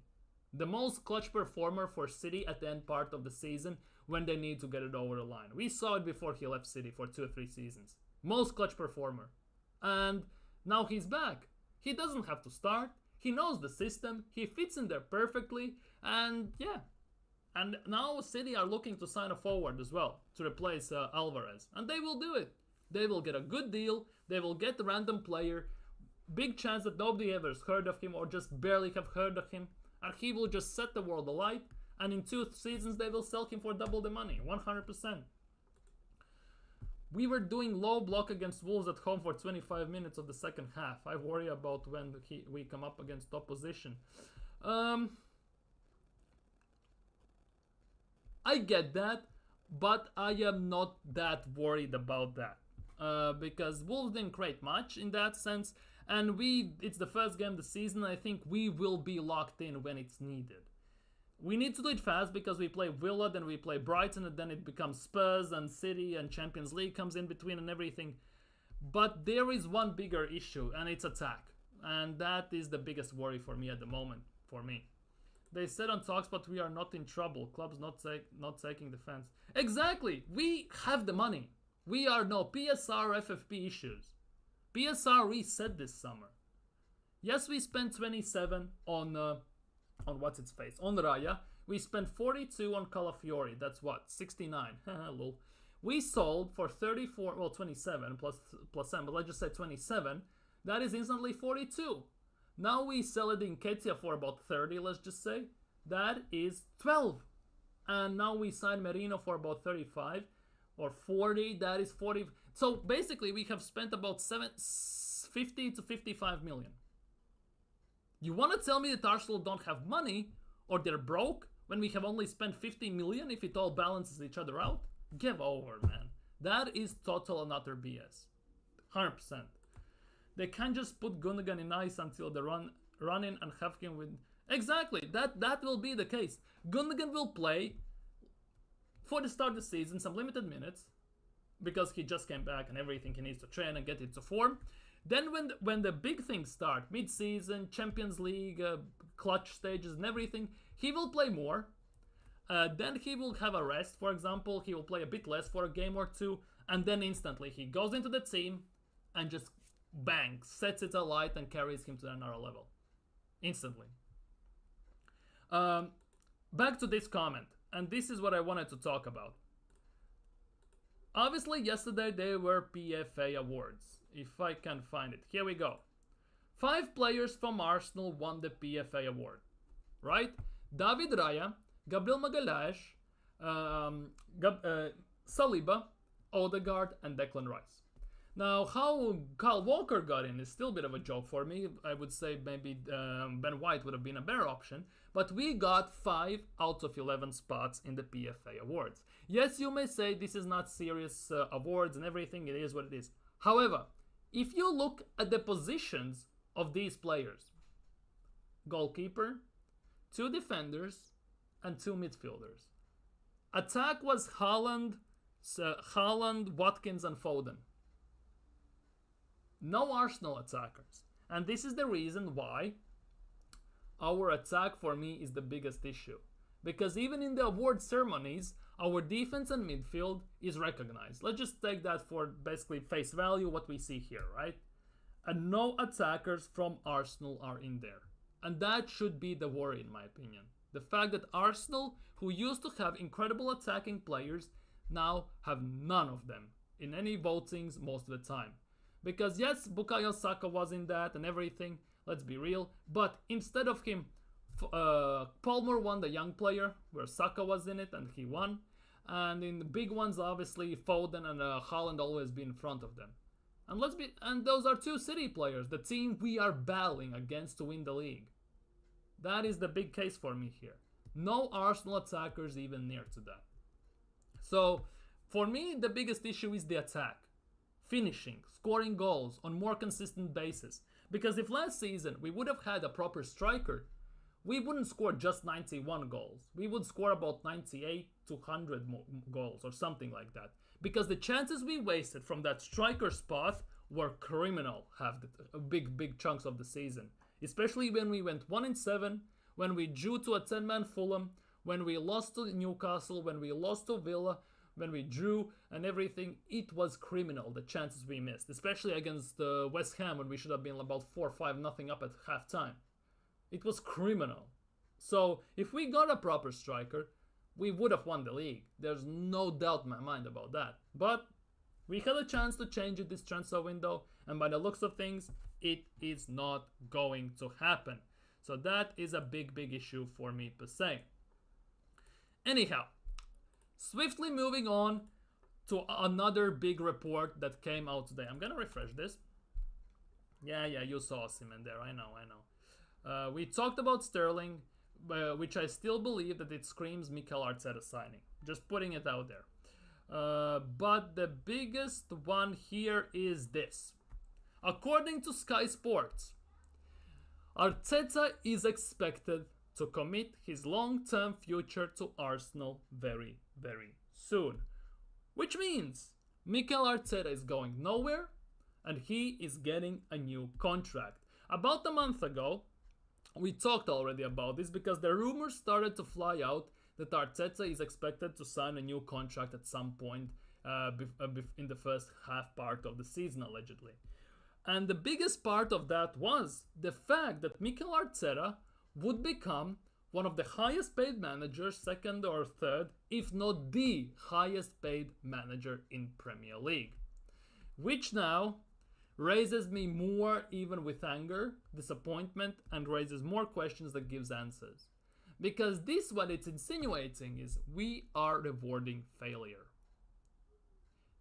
S1: The most clutch performer for City at the end part of the season when they need to get it over the line. We saw it before he left City for 2 or 3 seasons. Most clutch performer. And now he's back. He doesn't have to start. He knows the system. He fits in there perfectly. And yeah. And now City are looking to sign a forward as well to replace Alvarez. And they will do it. They will get a good deal. They will get a random player. Big chance that nobody ever has heard of him or just barely have heard of him. And he will just set the world alight. And in 2 seasons they will sell him for double the money. 100%. We were doing low block against Wolves at home for 25 minutes of the second half. I worry about when we come up against opposition. I get that, but I am not that worried about that. Because Wolves didn't create much in that sense. And it's the first game of the season. I think we will be locked in when it's needed. We need to do it fast because we play Villa, then we play Brighton, and then it becomes Spurs and City and Champions League comes in between and everything. But there is one bigger issue, and it's attack. And that is the biggest worry for me at the moment, for me. They said on Talkspot we are not in trouble. Clubs not taking defense. Exactly! We have the money. We are no PSR FFP issues. PSR reset this summer. Yes, we spent 27 on what's its face? On Raya. We spent 42 on Calafiori. That's what? 69. Lol. We sold for 34, well 27 plus 7, but let's just say 27. That is instantly 42. Now we sell it in Nketiah for about 30, let's just say. That is 12. And now we sign Merino for about 35 or 40. That is 40. So basically we have spent about 50 to 55 million. You want to tell me that Arsenal don't have money or they're broke when we have only spent 50 million if it all balances each other out? Give over, man. That is total and utter BS. 100%. They can't just put Gundogan in ice until they run in and have him with... Exactly, that will be the case. Gundogan will play for the start of the season, some limited minutes. because he just came back and everything, he needs to train and get into form. Then when the big things start, mid-season, Champions League, clutch stages and everything, he will play more. Then he will have a rest, for example, he will play a bit less for a game or two, and then instantly he goes into the team and just bang, sets it alight and carries him to another level. Instantly. Back to this comment, and this is what I wanted to talk about. Obviously, yesterday there were PFA awards. If I can find it. Here we go. 5 players from Arsenal won the PFA award. Right? David Raya, Gabriel Magalhaes, Saliba, Odegaard, and Declan Rice. Now, how Kyle Walker got in is still a bit of a joke for me. I would say maybe Ben White would have been a better option. But we got 5 out of 11 spots in the PFA awards. Yes, you may say this is not serious awards and everything. It is what it is. However, if you look at the positions of these players, goalkeeper, 2 defenders, and 2 midfielders. Attack was Haaland, Watkins, and Foden. No Arsenal attackers. And this is the reason why our attack for me is the biggest issue. Because even in the award ceremonies, our defense and midfield is recognized. Let's just take that for basically face value, what we see here, right? And no attackers from Arsenal are in there. And that should be the worry, in my opinion. The fact that Arsenal, who used to have incredible attacking players, now have none of them in any votings most of the time. Because yes, Bukayo Saka was in that and everything, let's be real. But instead of him, Palmer won the young player, where Saka was in it and he won. And in the big ones, obviously, Foden and Haaland always be in front of them. And those are 2 City players, the team we are battling against to win the league. That is the big case for me here. No Arsenal attackers even near to that. So, for me, the biggest issue is the attack. Finishing, scoring goals on more consistent basis. Because if last season we would have had a proper striker, we wouldn't score just 91 goals. We would score about 98 to 100 goals or something like that. Because the chances we wasted from that striker spot were criminal, big chunks of the season. Especially when we went 1-7, when we drew to a 10-man Fulham, when we lost to Newcastle, when we lost to Villa, when we drew and everything. It was criminal, the chances we missed. Especially against West Ham, when we should have been about 4-5-0 up at half-time. It was criminal. So, if we got a proper striker, we would have won the league. There's no doubt in my mind about that. But we had a chance to change it this transfer window, and by the looks of things, it is not going to happen. So that is a big issue for me per se. Anyhow, swiftly moving on to another big report that came out today. I'm gonna refresh this. Yeah, you saw Simon there. I know. We talked about Sterling, which I still believe that it screams Mikel Arteta signing. Just putting it out there. But the biggest one here is this. According to Sky Sports, Arteta is expected to commit his long-term future to Arsenal very soon. Which means Mikel Arteta is going nowhere and he is getting a new contract. About a month ago, we talked already about this because the rumors started to fly out that Arteta is expected to sign a new contract at some point in the first half part of the season, allegedly. And the biggest part of that was the fact that Mikel Arteta would become one of the highest paid managers, second or third, if not the highest paid manager in Premier League. Which now raises me more even with anger, disappointment, and raises more questions than gives answers. Because this, what it's insinuating is we are rewarding failure.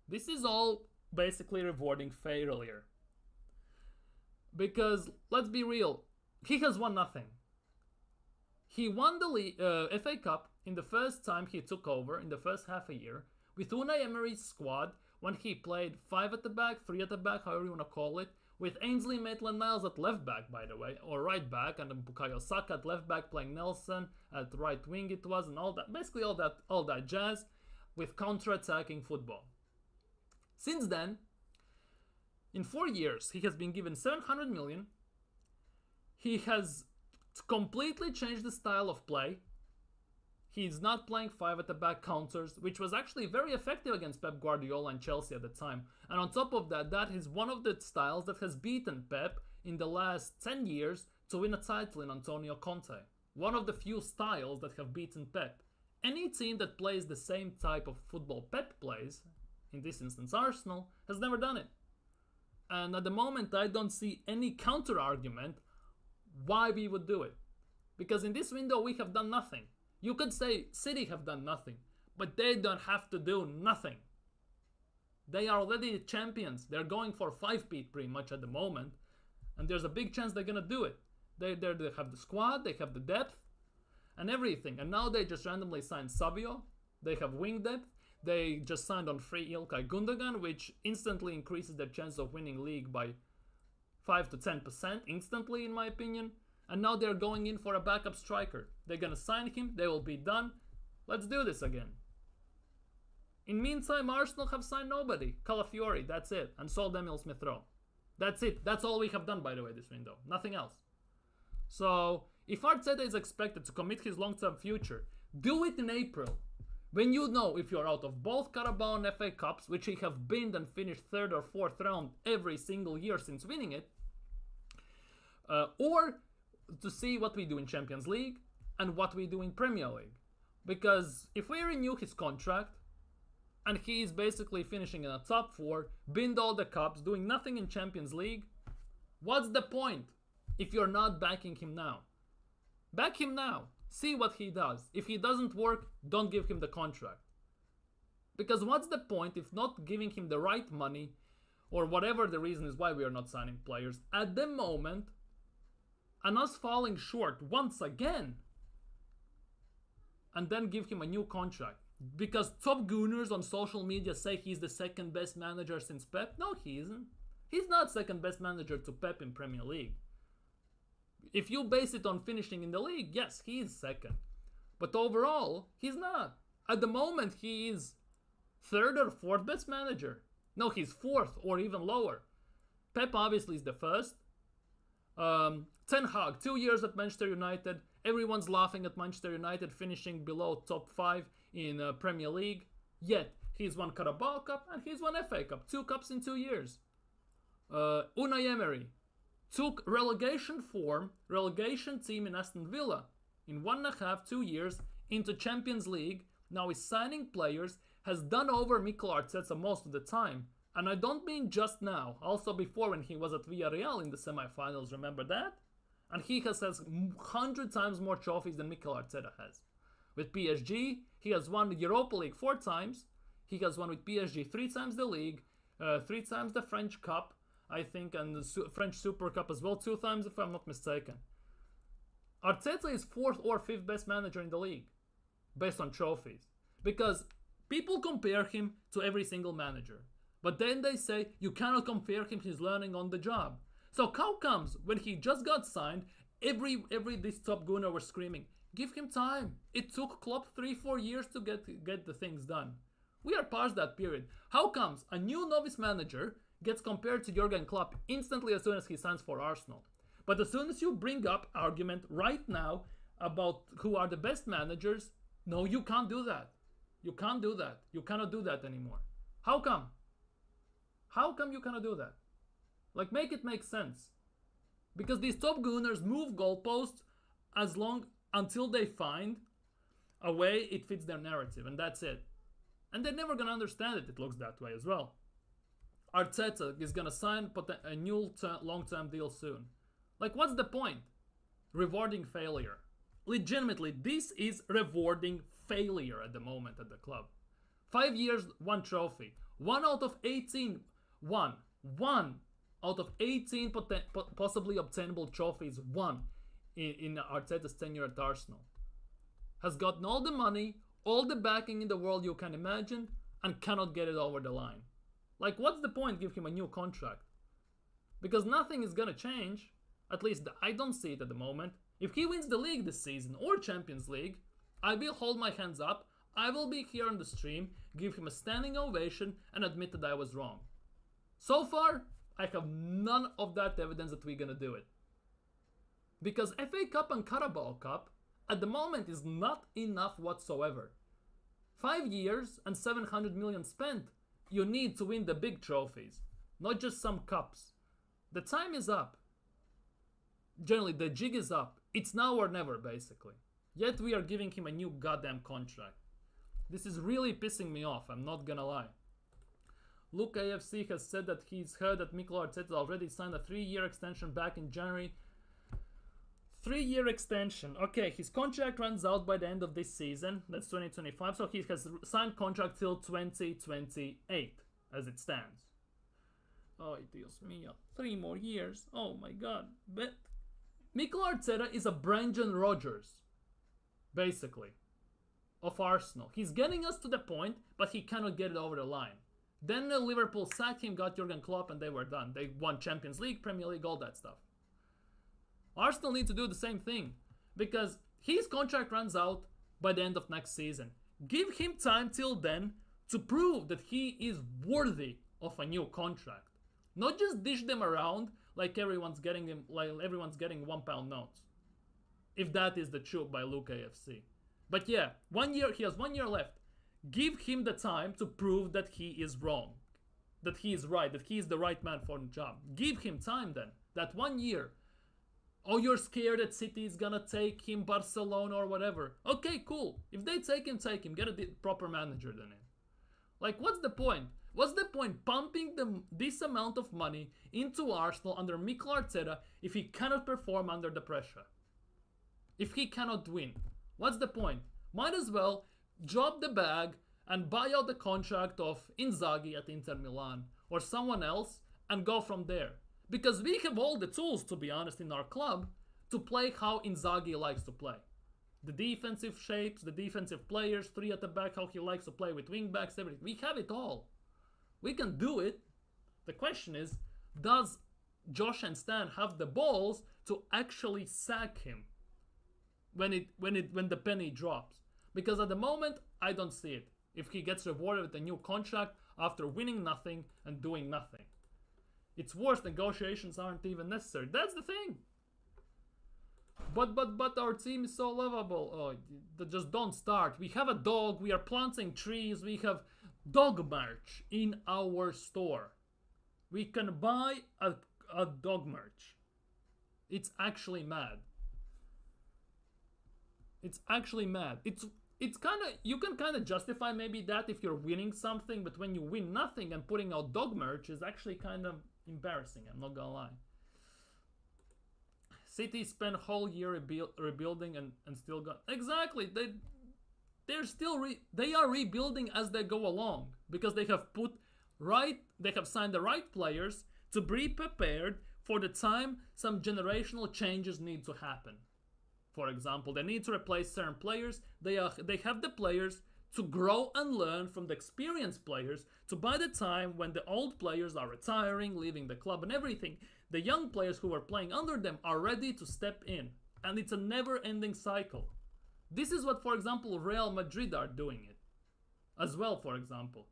S1: This is all basically rewarding failure. Because, let's be real, he has won nothing. He won the FA Cup in the first time he took over, in the first half a year, with Unai Emery's squad, when he played 5 at the back, 3 at the back, however you want to call it, with Ainsley Maitland-Niles at left back, by the way, or right back, and Bukayo Saka at left back playing Nelson at right wing it was, and all that, basically all that jazz, with counter-attacking football. Since then, in 4 years, he has been given 700 million. He has completely changed the style of play. He's not playing 5 at the back counters, which was actually very effective against Pep Guardiola and Chelsea at the time. And on top of that, that is one of the styles that has beaten Pep in the last 10 years to win a title in Antonio Conte. One of the few styles that have beaten Pep. Any team that plays the same type of football Pep plays, in this instance Arsenal, has never done it. And at the moment, I don't see any counter argument why we would do it. Because in this window, we have done nothing. You could say City have done nothing, but they don't have to do nothing. They are already champions. They're going for 5-peat pretty much at the moment, and there's a big chance they're going to do it. They have the squad, they have the depth, and everything. And now they just randomly signed Savio. They have wing depth. They just signed on free Ilkay Gundogan, which instantly increases their chance of winning league by 5 to 10% instantly, in my opinion. And now they're going in for a backup striker. They're going to sign him. They will be done. Let's do this again. In meantime, Arsenal have signed nobody. Calafiori, that's it. And sold Emil Smith-Rowe. That's it. That's all we have done, by the way, this window. Nothing else. So, if Arteta is expected to commit his long-term future, do it in April. When you know if you're out of both Carabao and FA Cups, which he have binned and finished 3rd or 4th round every single year since winning it, or to see what we do in Champions League and what we do in Premier League. Because if we renew his contract and he is basically finishing in a top 4, binned all the cups, doing nothing in Champions League, what's the point if you're not backing him now? Back him now. See what he does. If he doesn't work, don't give him the contract. Because what's the point if not giving him the right money, or whatever the reason is why we are not signing players at the moment, and us falling short once again, and then give him a new contract? Because top gooners on social media say he's the second best manager since Pep. No, he isn't. He's not second best manager to Pep in Premier League. If you base it on finishing in the league, yes, he is second. But overall, he's not. At the moment, he is 3rd or 4th best manager. No, he's 4th or even lower. Pep obviously is the first. Ten Hag, 2 years at Manchester United. Everyone's laughing at Manchester United finishing below top 5 in Premier League. Yet, he's won Carabao Cup and he's won FA Cup. 2 cups in 2 years. Unai Emery took relegation team in Aston Villa in 1.5, 2 years into Champions League. Now he's signing players, has done over Mikel Arteta most of the time. And I don't mean just now, also before when he was at Villarreal in the semi-finals, remember that? And he has 100 times more trophies than Mikel Arteta has. With PSG, he has won the Europa League 4 times. He has won with PSG 3 times the league, 3 times the French Cup, I think, and the French Super Cup as well, 2 times if I'm not mistaken. Arteta is 4th or 5th best manager in the league, based on trophies. Because people compare him to every single manager. But then they say, you cannot compare him, he's learning on the job. So how comes, when he just got signed, every this top gunner was screaming, give him time. It took Klopp 3-4 years to get the things done. We are past that period. How comes a new novice manager gets compared to Jurgen Klopp instantly as soon as he signs for Arsenal? But as soon as you bring up argument right now about who are the best managers, no, you can't do that. You can't do that. You cannot do that anymore. How come? How come you cannot do that? Like, make it make sense. Because these top gooners move goalposts until they find a way it fits their narrative, and that's it. And they're never gonna understand it. It looks that way as well. Arteta is gonna sign a new long-term deal soon. Like, what's the point? Rewarding failure. Legitimately, this is rewarding failure at the moment at the club. 5 years, 1 trophy. 1 out of 18. 1 out of 18 possibly obtainable trophies. 1 in Arteta's tenure at Arsenal. Has gotten all the money, all the backing in the world you can imagine, and cannot get it over the line. Like, what's the point? Give him a new contract. Because nothing is gonna change. At least I don't see it at the moment. If he wins the league this season or Champions League, I will hold my hands up. I will be here on the stream, give him a standing ovation, and admit that I was wrong. So far, I have none of that evidence that we're gonna do it. Because FA Cup and Carabao Cup, at the moment, is not enough whatsoever. 5 years and 700 million spent, you need to win the big trophies, not just some cups. The time is up. Generally, the jig is up. It's now or never, basically. Yet we are giving him a new goddamn contract. This is really pissing me off, I'm not gonna lie. Luke AFC has said that he's heard that Mikel Arteta already signed a 3-year extension back in January. 3-year extension. Okay, his contract runs out by the end of this season. That's 2025. So he has signed contract till 2028 as it stands. Oh, Dios mío. 3 more years. Oh my god. But Mikel Arteta is a Brendan Rodgers, basically, of Arsenal. He's getting us to the point, but he cannot get it over the line. Then Liverpool sacked him, got Jurgen Klopp, and they were done. They won Champions League, Premier League, all that stuff. Arsenal need to do the same thing, because his contract runs out by the end of next season. Give him time till then to prove that he is worthy of a new contract. Not just dish them around like everyone's getting £1 notes. If that is the truth by Luke AFC. But yeah, 1 year, he has 1 year left. Give him the time to prove that he is wrong. That he is right, that he is the right man for the job. Give him time then. That 1 year. Oh, you're scared that City is gonna take him, Barcelona or whatever. Okay, cool. If they take him, take him. Get a proper manager then in. Like, what's the point? What's the point pumping this amount of money into Arsenal under Mikel Arteta if he cannot perform under the pressure? If he cannot win? What's the point? Might as well drop the bag and buy out the contract of Inzaghi at Inter Milan or someone else and go from there. Because we have all the tools, to be honest, in our club to play how Inzaghi likes to play. The defensive shapes, the defensive players, 3 at the back, how he likes to play with wing backs, everything. We have it all. We can do it. The question is, does Josh and Stan have the balls to actually sack him when the penny drops? Because at the moment, I don't see it. If he gets rewarded with a new contract after winning nothing and doing nothing. It's worse, negotiations aren't even necessary. That's the thing. But our team is so lovable. Oh, just don't start. We have a dog, we are planting trees, we have dog merch in our store. We can buy a dog merch. It's actually mad. It's actually mad. It's kind of, you can kind of justify maybe that if you're winning something, but when you win nothing and putting out dog merch is actually kind of embarrassing, I'm not gonna lie. City spent a whole year rebuilding and still got... Exactly, they are rebuilding as they go along because they have signed the right players to be prepared for the time some generational changes need to happen. For example, they need to replace certain players. They have the players to grow and learn from the experienced players, so by the time when the old players are retiring, leaving the club and everything, the young players who are playing under them are ready to step in. And it's a never-ending cycle. This is what, for example, Real Madrid are doing it as well, for example.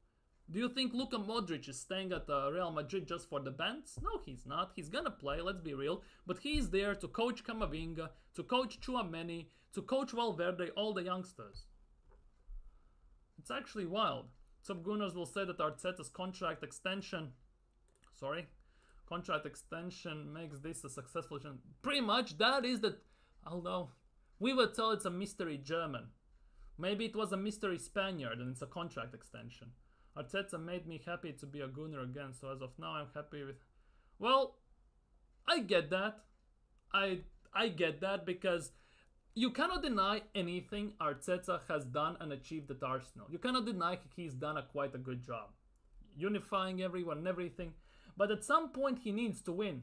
S1: Do you think Luka Modric is staying at Real Madrid just for the bands? No, he's not. He's gonna play, let's be real. But he's there to coach Camavinga, to coach Tchouaméni, to coach Valverde, all the youngsters. It's actually wild. Some Gunners will say that Arteta's contract extension makes this a successful... Pretty much, that is the... Although, we would tell it's a mystery German. Maybe it was a mystery Spaniard and it's a contract extension. Arteta made me happy to be a Gunner again, so as of now I'm happy with... Well, I get that. I get that because you cannot deny anything Arteta has done and achieved at Arsenal. You cannot deny he's done quite a good job. Unifying everyone and everything. But at some point he needs to win.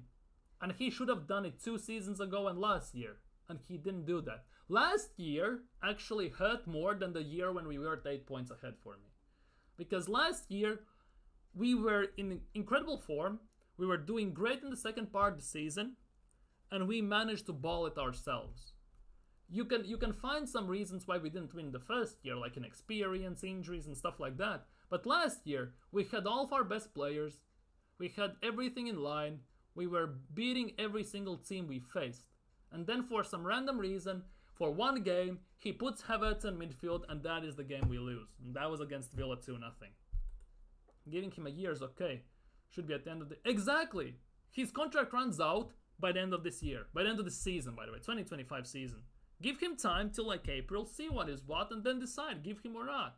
S1: And he should have done it 2 seasons ago and last year. And he didn't do that. Last year actually hurt more than the year when we were at 8 points ahead for me. Because last year we were in incredible form. We were doing great in the second part of the season. And we managed to ball it ourselves. you can find some reasons why we didn't win the first year, like inexperience, injuries, and stuff like that. But last year, we had all of our best players, we had everything in line, we were beating every single team we faced. And then for some random reason, for one game, he puts Havertz in midfield, and that is the game we lose. And that was against Villa 2-0. Giving him a year is okay. Should be at the end of the... Exactly! His contract runs out by the end of this year. By the end of the season, by the way. 2025 season. Give him time till like April, see what is what, and then decide. Give him or not.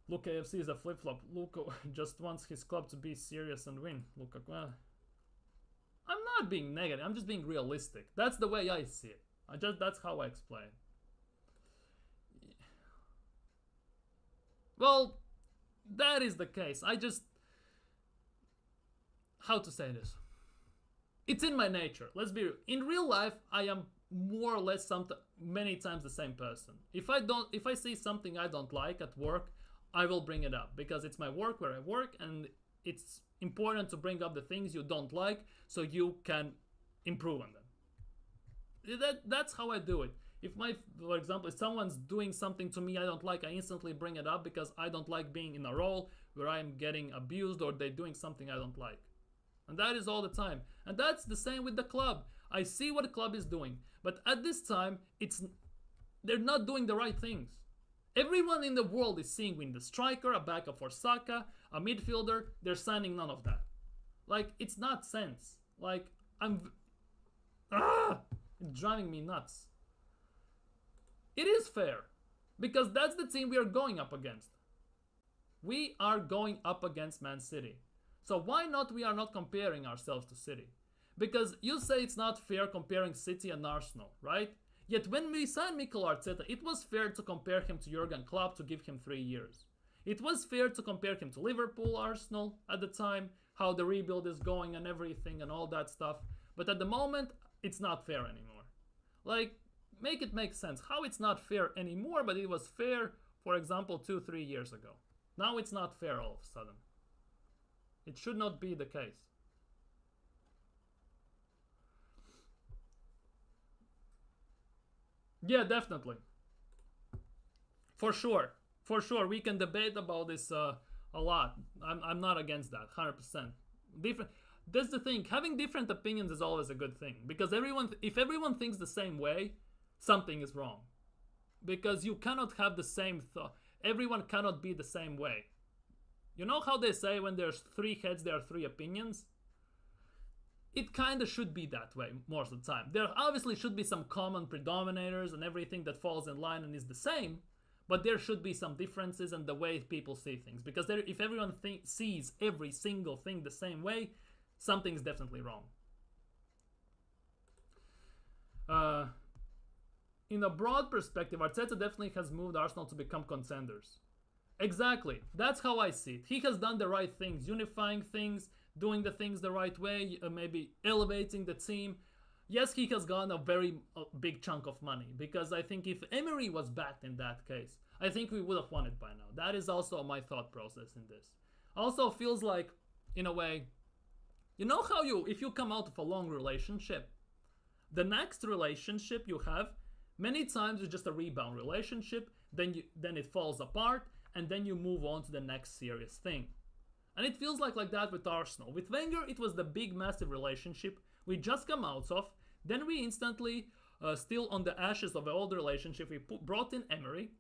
S1: Look, AFC is a flip-flop. Luka just wants his club to be serious and win. Luka, well... I'm not being negative. I'm just being realistic. That's the way I see it. That's how I explain. Well, that is the case. How to say this? It's in my nature. Let's be real. In real life, I am more or less many times the same person. If I see something I don't like at work, I will bring it up because it's my work where I work, and it's important to bring up the things you don't like so you can improve on them. That's how I do it. For example, if someone's doing something to me I don't like, I instantly bring it up because I don't like being in a role where I'm getting abused or they're doing something I don't like. And that is all the time. And that's the same with the club. I see what the club is doing, but at this time, they're not doing the right things. Everyone in the world is seeing we need a striker, a backup for Saka, a midfielder. They're signing none of that. Like, it's not sense. Like, it's driving me nuts. It is fair, because that's the team we are going up against. We are going up against Man City. So why not we are not comparing ourselves to City? Because you say it's not fair comparing City and Arsenal, right? Yet when we signed Mikel Arteta, it was fair to compare him to Jurgen Klopp to give him 3 years. It was fair to compare him to Liverpool, Arsenal at the time, how the rebuild is going and everything and all that stuff. But at the moment, it's not fair anymore. Like, make it make sense. How it's not fair anymore, but it was fair, for example, 2-3 years ago. Now it's not fair all of a sudden. It should not be the case. Yeah, definitely. For sure. For sure. We can debate about this a lot. I'm not against that. 100%. That's the thing. Having different opinions is always a good thing. Because if everyone thinks the same way, something is wrong. Because you cannot have the same thought. Everyone cannot be the same way. You know how they say when there's 3 heads, there are 3 opinions? It kind of should be that way most of the time. There obviously should be some common predominators and everything that falls in line and is the same, but there should be some differences in the way people see things. Because if everyone sees every single thing the same way, something's definitely wrong. In a broad perspective, Arteta definitely has moved Arsenal to become contenders. Exactly. That's how I see it. He has done the right things, unifying things, doing the things the right way, maybe elevating the team. Yes, he has gotten a very big chunk of money, because I think if Emery was backed in that case, I think we would have won it by now. That is also my thought process in this. Also feels like, in a way, you know how if you come out of a long relationship, the next relationship you have, many times it's just a rebound relationship, then it falls apart, and then you move on to the next serious thing. And it feels like that with Arsenal. With Wenger, it was the big, massive relationship we just come out of. Then we instantly, still on the ashes of the old relationship, we brought in Emery.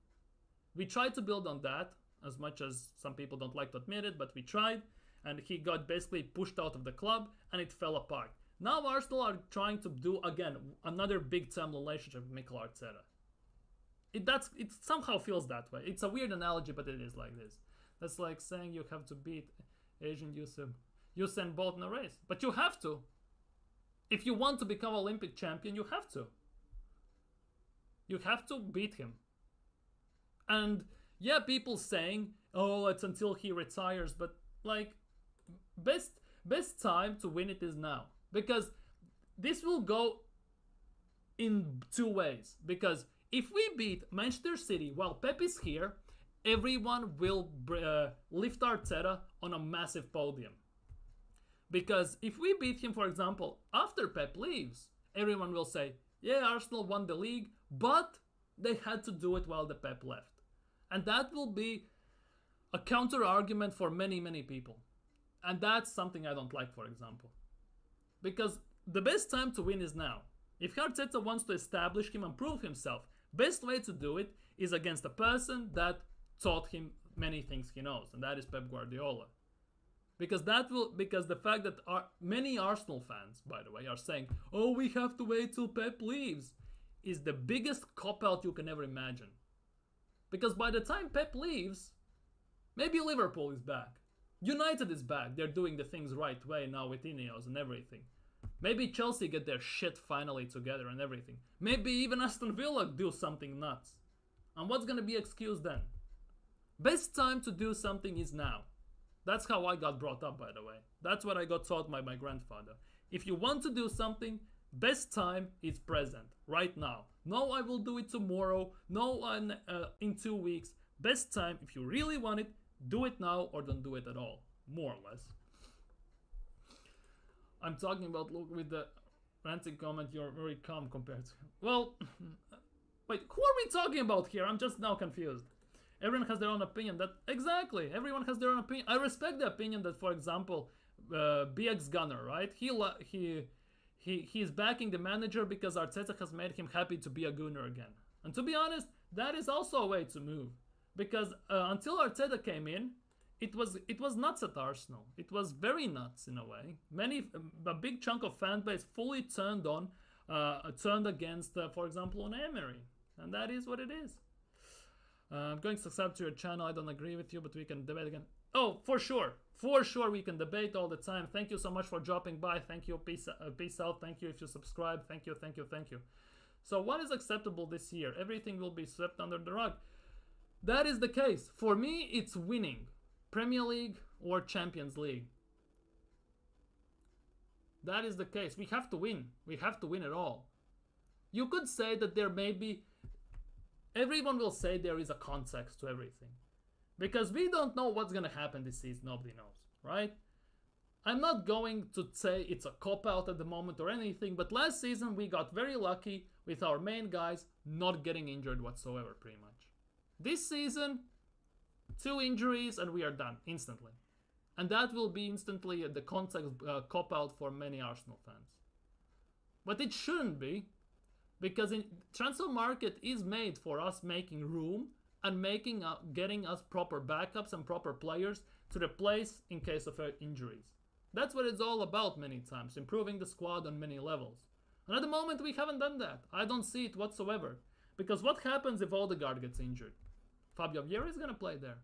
S1: We tried to build on that, as much as some people don't like to admit it, but we tried. And he got basically pushed out of the club, and it fell apart. Now Arsenal are trying to do, again, another big-time relationship with Mikel Arteta. It somehow feels that way. It's a weird analogy, but it is like this. That's like saying you have to beat Asian Usain Bolt in a race. But you have to. If you want to become Olympic champion, you have to. You have to beat him. And yeah, people saying, oh, it's until he retires. But like, best time to win it is now. Because this will go in 2 ways. Because if we beat Manchester City while Pep is here, everyone will lift Arteta on a massive podium. Because if we beat him, for example, after Pep leaves, everyone will say, Yeah, Arsenal won the league, but they had to do it while the Pep left. And that will be a counter argument for many, many people. And that's something I don't like, for example. Because the best time to win is now. If Arteta wants to establish him and prove himself, best way to do it is against a person that taught him many things he knows, and that is Pep Guardiola. Because the fact that many Arsenal fans, by the way, are saying, "Oh, we have to wait till Pep leaves," is the biggest cop out you can ever imagine. Because by the time Pep leaves, maybe Liverpool is back, United is back. They're doing the things right way now with Ineos and everything. Maybe Chelsea get their shit finally together and everything. Maybe even Aston Villa do something nuts. And what's gonna be excused then? Best time to do something is now. That's how I got brought up, by the way. That's what I got taught by my grandfather. If you want to do something, best time is present, right now. No, I will do it tomorrow. No, in 2 weeks. Best time, if you really want it, do it now or don't do it at all. More or less. I'm talking about, look, with the ranting comment, you're very calm compared to... Well, wait, who are we talking about here? I'm just now confused. Everyone has their own opinion. Exactly, everyone has their own opinion. I respect the opinion that, for example, BX Gunner, right? He's backing the manager because Arteta has made him happy to be a Gunner again. And to be honest, that is also a way to move. Because until Arteta came in, it was nuts at Arsenal. It was very nuts in a way. A big chunk of fan base fully turned against, for example, on Emery. And that is what it is. I'm going to subscribe to your channel. I don't agree with you, but we can debate again. Oh, for sure. For sure, we can debate all the time. Thank you so much for dropping by. Thank you. Peace out. Thank you if you subscribe. Thank you. So what is acceptable this year? Everything will be swept under the rug. That is the case. For me, it's winning. Premier League or Champions League. That is the case. We have to win. We have to win it all. You could say that there may be... Everyone will say there is a context to everything. Because we don't know what's going to happen this season. Nobody knows, right? I'm not going to say it's a cop-out at the moment or anything, but last season we got very lucky with our main guys not getting injured whatsoever, pretty much. This season, 2 injuries and we are done instantly. And that will be instantly the context cop-out for many Arsenal fans. But it shouldn't be, because in transfer market is made for us making room and getting us proper backups and proper players to replace in case of injuries. That's what it's all about many times, improving the squad on many levels. And at the moment we haven't done that. I don't see it whatsoever. Because what happens if Odegaard gets injured? Fabio Vieira is going to play there.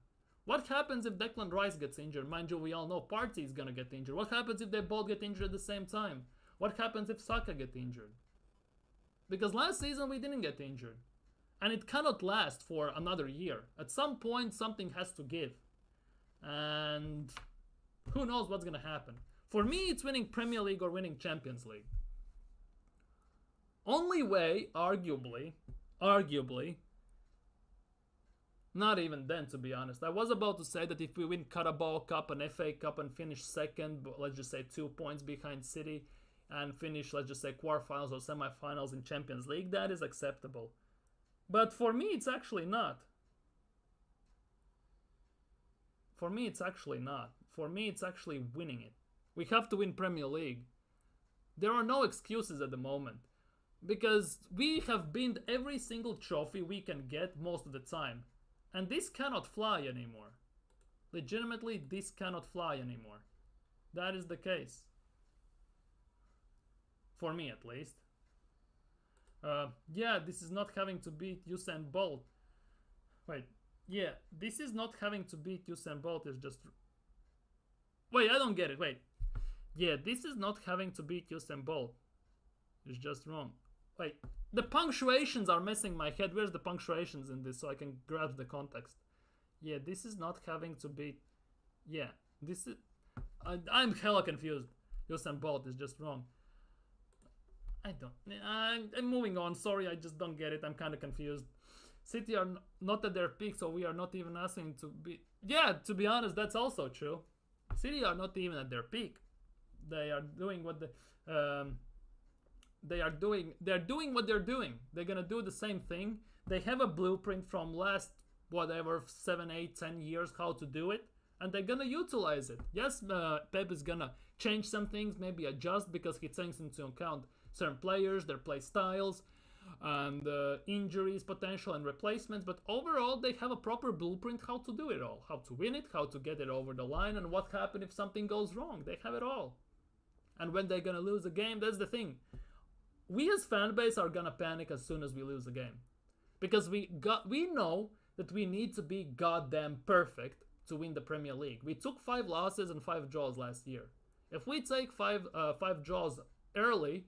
S1: What happens if Declan Rice gets injured? Mind you, we all know Partey is going to get injured. What happens if they both get injured at the same time? What happens if Saka gets injured? Because last season we didn't get injured. And it cannot last for another year. At some point something has to give. And who knows what's going to happen. For me it's winning Premier League or winning Champions League. Only way, arguably, not even then to be honest. I was about to say that if we win Carabao Cup and FA Cup and finish second, let's just say 2 points behind City, and finish, let's just say, quarterfinals or semifinals in Champions League, that is acceptable. But for me, it's actually not. For me, it's actually winning it. We have to win Premier League. There are no excuses at the moment. Because we have binned every single trophy we can get most of the time. And this cannot fly anymore. Legitimately, this cannot fly anymore. That is the case. For me, at least. Yeah, this is not having to beat Usain Bolt. Wait, yeah, this is not having to beat Usain Bolt. It's just... Wait, I don't get it. Wait. Yeah, this is not having to beat Usain Bolt. It's just wrong. Wait, the punctuations are messing my head. Where's the punctuations in this so I can grab the context? Yeah, this is not having to beat... Yeah, this is... I'm hella confused. Usain Bolt is just wrong. I'm moving on. Sorry, I just don't get it. I'm kind of confused. City are not at their peak, so we are not even asking to be... Yeah, to be honest, that's also true. City are not even at their peak. They are doing what the... they're doing what they're doing. They're gonna do the same thing. They have a blueprint from last whatever 7, 8, 10 years how to do it, and they're gonna utilize it. Yes, Pep is gonna change some things, maybe adjust because he takes into account certain players, their play styles, and injuries potential and replacements, but overall they have a proper blueprint how to do it all, how to win it, how to get it over the line, and what happens if something goes wrong. They have it all. And when they're gonna lose a game, that's the thing. We as fan base are gonna panic as soon as we lose a game, because we know that we need to be goddamn perfect to win the Premier League. We took 5 losses and 5 draws last year. If we take 5 draws early,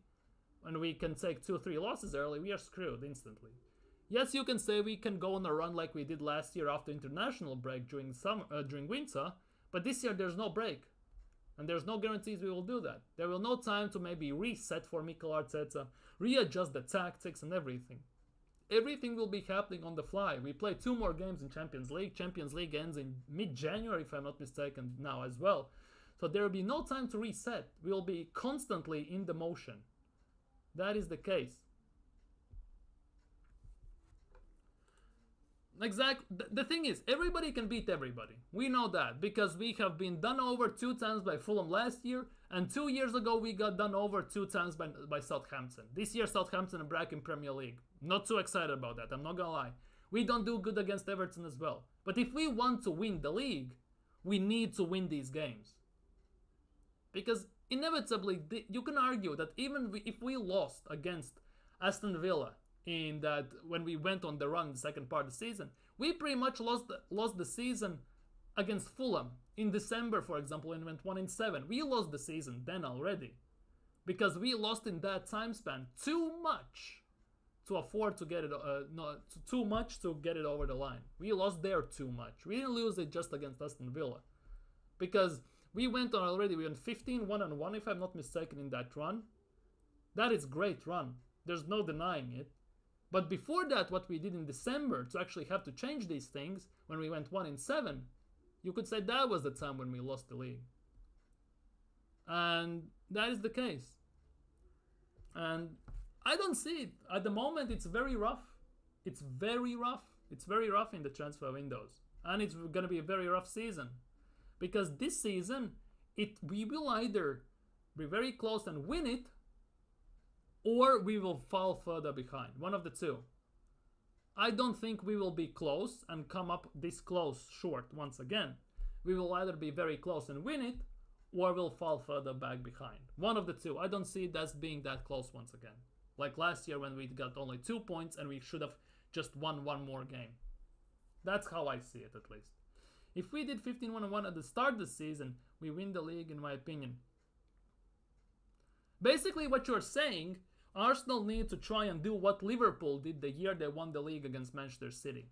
S1: and we can take 2 or 3 losses early, we are screwed instantly. Yes, you can say we can go on a run like we did last year after international break during winter, but this year there's no break. And there's no guarantees we will do that. There will no time to maybe reset for Mikel Arteta, readjust the tactics and everything. Everything will be happening on the fly. We play 2 more games in Champions League. Champions League ends in mid-January, if I'm not mistaken, now as well. So there will be no time to reset. We will be constantly in the motion. That is the case. Exactly. The thing is, everybody can beat everybody. We know that because we have been done over 2 times by Fulham last year, and 2 years ago we got done over 2 times by Southampton. This year Southampton are back in Premier League. Not too excited about that, I'm not gonna lie. We don't do good against Everton as well. But if we want to win the league, we need to win these games. Because inevitably, you can argue that even if we lost against Aston Villa in that when we went on the run in the second part of the season, we pretty much lost the season against Fulham in December, for example, and went 1-7. We lost the season then already because we lost in that time span too much to afford to get it too much to get it over the line. We lost there too much. We didn't lose it just against Aston Villa because we went 15-1-1 if I'm not mistaken in that run. That is great run. There's no denying it. But before that, what we did in December to actually have to change these things when we went 1-7, you could say that was the time when we lost the league. And that is the case. And I don't see it. At the moment, it's very rough. It's very rough. It's very rough in the transfer windows. And it's going to be a very rough season. Because this season, we will either be very close and win it, or we will fall further behind. One of the two. I don't think we will be close and come up this close short once again. We will either be very close and win it, or we'll fall further back behind. One of the two. I don't see it as being that close once again. Like last year when we got only 2 points and we should have just won 1 more game. That's how I see it, at least. If we did 15-1-1 at the start of the season, we win the league, in my opinion. Basically, what you're saying, Arsenal need to try and do what Liverpool did the year they won the league against Manchester City.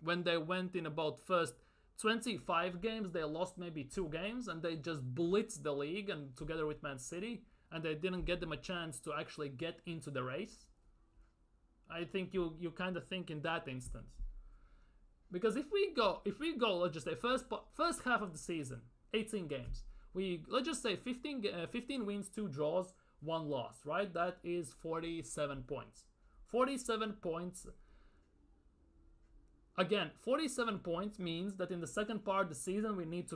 S1: When they went in about first 25 games, they lost maybe 2 games, and they just blitzed the league and together with Man City, and they didn't get them a chance to actually get into the race. I think you kind of think in that instance. Because if we go, let's just say first half of the season, 18 games. Let's just say 15 wins, 2 draws, 1 loss, right? That is 47 points. 47 points. Again, 47 points means that in the second part of the season we need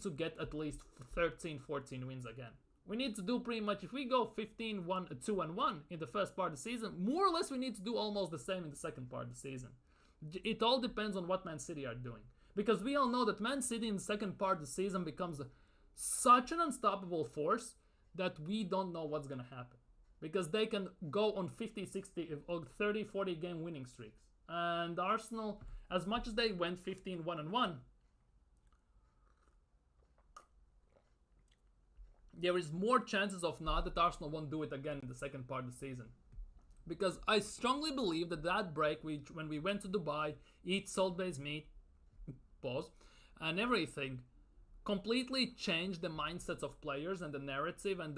S1: to get at least 13, 14 wins again. We need to do pretty much, if we go 2-1 in the first part of the season, more or less we need to do almost the same in the second part of the season. It all depends on what Man City are doing. Because we all know that Man City in the second part of the season becomes such an unstoppable force that we don't know what's going to happen. Because they can go on 50, 60, or 30, 40 game winning streaks. And Arsenal, as much as they went 15-1-1, there is more chances of not that Arsenal won't do it again in the second part of the season. Because I strongly believe that break, when we went to Dubai, eat salt-based meat, pause, and everything, completely changed the mindsets of players and the narrative, and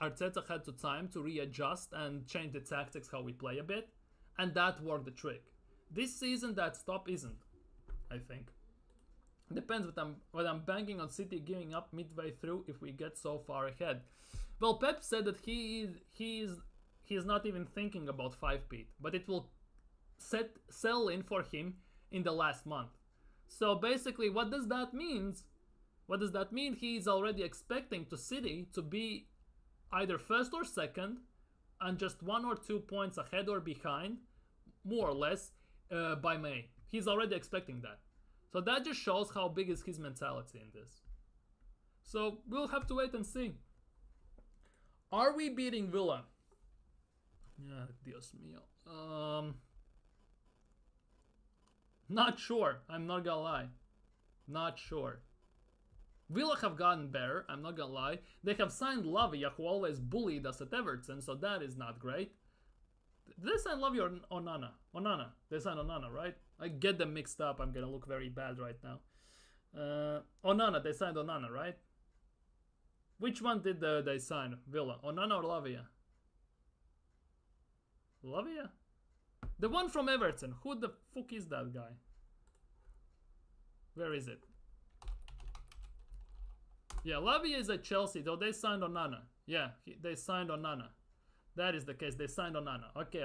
S1: Arteta had the time to readjust and change the tactics how we play a bit, and that worked the trick. This season, that stop isn't, I think. Depends what I'm banking on City giving up midway through if we get so far ahead. Well, Pep said that he's not even thinking about 5-peat, but it will sell in for him in the last month. So basically, what does that mean? What does that mean? He's already expecting to City to be either first or second, and just 1 or 2 points ahead or behind, more or less, by May. He's already expecting that. So that just shows how big is his mentality in this. So we'll have to wait and see. Are we beating Villa? Yeah, Dios mío. Not sure. I'm not gonna lie. Not sure. Villa have gotten better, I'm not gonna lie. They have signed Lavia, who always bullied us at Everton, so that is not great. Did they sign Lavia or Onana? Onana. They signed Onana, right? I get them mixed up. I'm gonna look very bad right now. Onana. They signed Onana, right? Which one did they sign? Villa. Onana or Lavia? Lavia? The one from Everton. Who the fuck is that guy? Where is it? Yeah, Lavia is at Chelsea, though they signed Onana. Yeah, they signed Onana. That is the case. They signed Onana. Okay.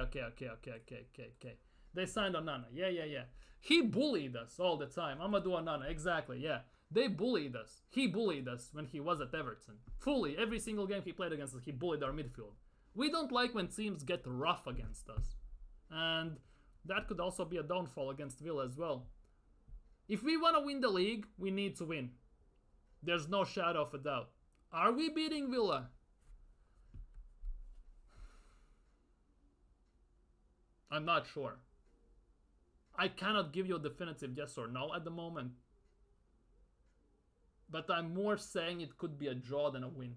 S1: They signed Onana. Yeah. He bullied us all the time. Amadou Onana, exactly, yeah. They bullied us. He bullied us when he was at Everton. Fully, every single game he played against us, he bullied our midfield. We don't like when teams get rough against us. And that could also be a downfall against Villa as well. If we want to win the league, we need to win. There's no shadow of a doubt. Are we beating Villa? I'm not sure. I cannot give you a definitive yes or no at the moment. But I'm more saying it could be a draw than a win.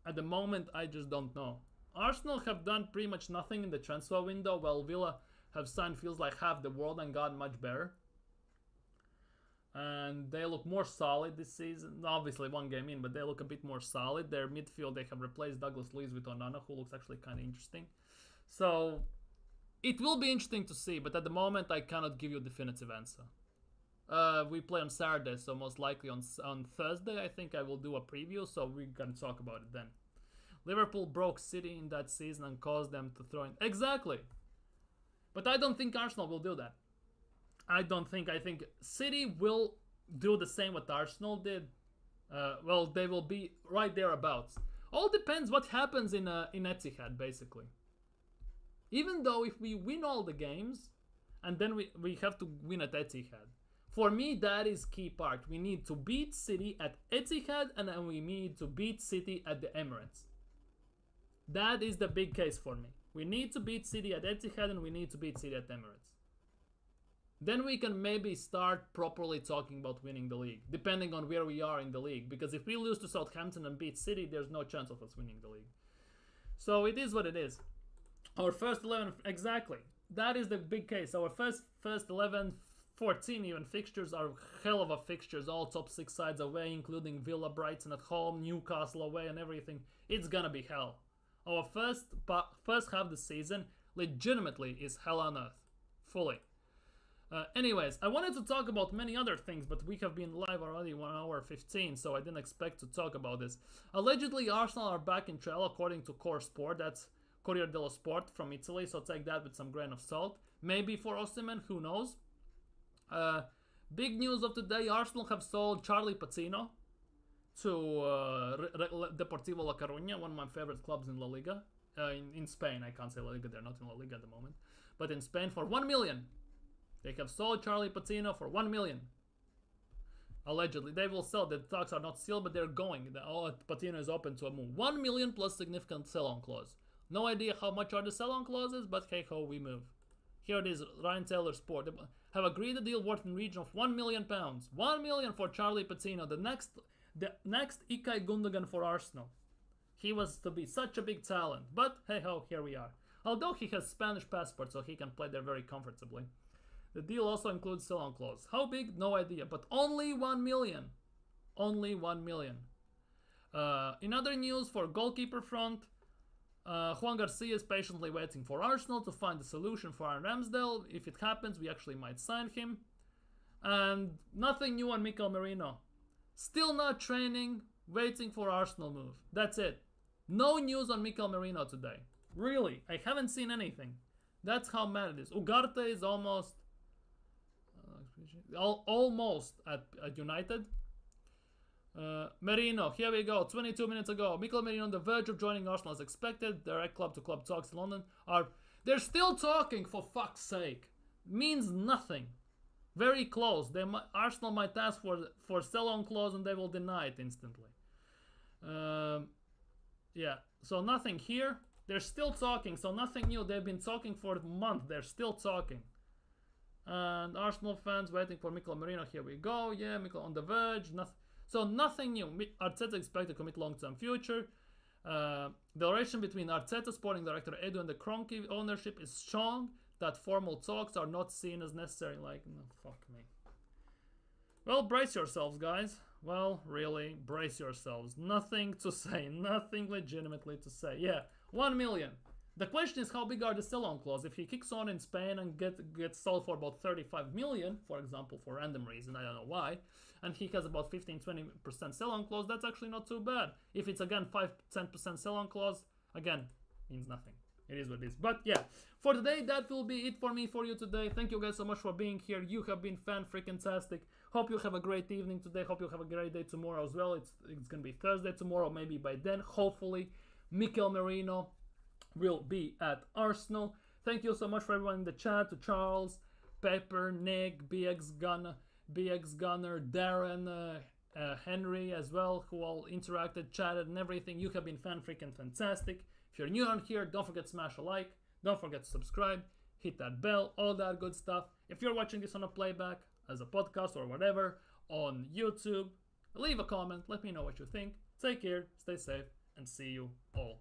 S1: At the moment, I just don't know. Arsenal have done pretty much nothing in the transfer window, while Villa have signed feels like half the world and gotten much better. And they look more solid this season. Obviously, one game in, but they look a bit more solid. Their midfield, they have replaced Douglas Luiz with Onana, who looks actually kind of interesting. So, it will be interesting to see, but at the moment, I cannot give you a definitive answer. We play on Saturday, so most likely on Thursday, I think I will do a preview, so we can talk about it then. Liverpool broke City in that season and caused them to throw in... Exactly! But I don't think Arsenal will do that. I think City will do the same what Arsenal did. Well, they will be right thereabouts. All depends what happens in Etihad, basically. Even though if we win all the games, and then we have to win at Etihad. For me, that is key part. We need to beat City at Etihad, and then we need to beat City at the Emirates. That is the big case for me. We need to beat City at Etihad, and we need to beat City at Emirates. Then we can maybe start properly talking about winning the league, depending on where we are in the league. Because if we lose to Southampton and beat City, there's no chance of us winning the league. So it is what it is. Our first 11, exactly. That is the big case. Our first 11, 14 even fixtures are hell of a fixtures. All top 6 sides away, including Villa, Brighton at home, Newcastle away and everything. It's gonna be hell. Our first half of the season legitimately is hell on earth. Fully. Anyways, I wanted to talk about many other things, but we have been live already 1 hour 15, so I didn't expect to talk about this. Allegedly, Arsenal are back in trail according to Core Sport. That's Corriere dello Sport from Italy, so take that with some grain of salt. Maybe for Osimhen, who knows? Big news of today, Arsenal have sold Charlie Patino to Deportivo La Coruña, one of my favorite clubs in La Liga. In Spain, I can't say La Liga, they're not in La Liga at the moment. But in Spain for 1 million. They have sold Charlie Patino for 1 million. Allegedly. They will sell. The talks are not sealed, but they're going. Patino is open to a move. 1 million plus significant sell-on clause. No idea how much are the sell-on clauses, but hey ho, we move. Here it is, Ryan Taylor Sport. They have agreed a deal worth in the region of £1 million. 1 million for Charlie Patino. The next Ilkay Gundogan for Arsenal. He was to be such a big talent. But hey ho, here we are. Although he has Spanish passport, so he can play there very comfortably. The deal also includes sell-on clause. How big? No idea, but only 1 million. Only 1 million. In other news, for goalkeeper front, Juan Garcia is patiently waiting for Arsenal to find a solution for Aaron Ramsdale. If it happens, we actually might sign him. And nothing new on Mikel Merino. Still not training, waiting for Arsenal move. That's it. No news on Mikel Merino today. Really, I haven't seen anything. That's how mad it is. Ugarte is almost at United. Merino, here we go. 22 minutes ago, Mikel Merino on the verge of joining Arsenal as expected. Direct club-to-club talks in London they're still talking, for fuck's sake. Means nothing. Very close. Arsenal might ask for sell-on clause and they will deny it instantly. Yeah, so nothing here. They're still talking, so nothing new. They've been talking for a month. They're still talking. And Arsenal fans waiting for Mikel Merino. Here we go. Yeah, Mikel on the verge. So nothing new. Arteta expected to commit long-term future. The relation between Arteta, sporting director Edu, and the Kroenke ownership is strong. That formal talks are not seen as necessary. Like, no, fuck me. Well, brace yourselves, guys. Well, really, brace yourselves. Nothing to say. Nothing legitimately to say. Yeah, 1 million. The question is, how big are the sell-on clause? If he kicks on in Spain and gets sold for about 35 million, for example, for random reason, I don't know why, and he has about 15-20% sell-on clause, that's actually not too bad. If it's again 5-10% sell-on clause, again, means nothing. It is what it is. But yeah, for today, that will be it for me, for you today. Thank you guys so much for being here. You have been fan-freaking-tastic. Hope you have a great evening today. Hope you have a great day tomorrow as well. It's going to be Thursday tomorrow. Maybe by then, hopefully, Mikel Merino will be at Arsenal. Thank you so much for everyone in the chat. To Charles, Pepper, Nick, BX Gunner, Darren, Henry as well, who all interacted, chatted, and everything. You have been fan-freaking-fantastic. If you're new on here, don't forget to smash a like. Don't forget to subscribe. Hit that bell. All that good stuff. If you're watching this on a playback, as a podcast or whatever, on YouTube, leave a comment. Let me know what you think. Take care. Stay safe. And see you all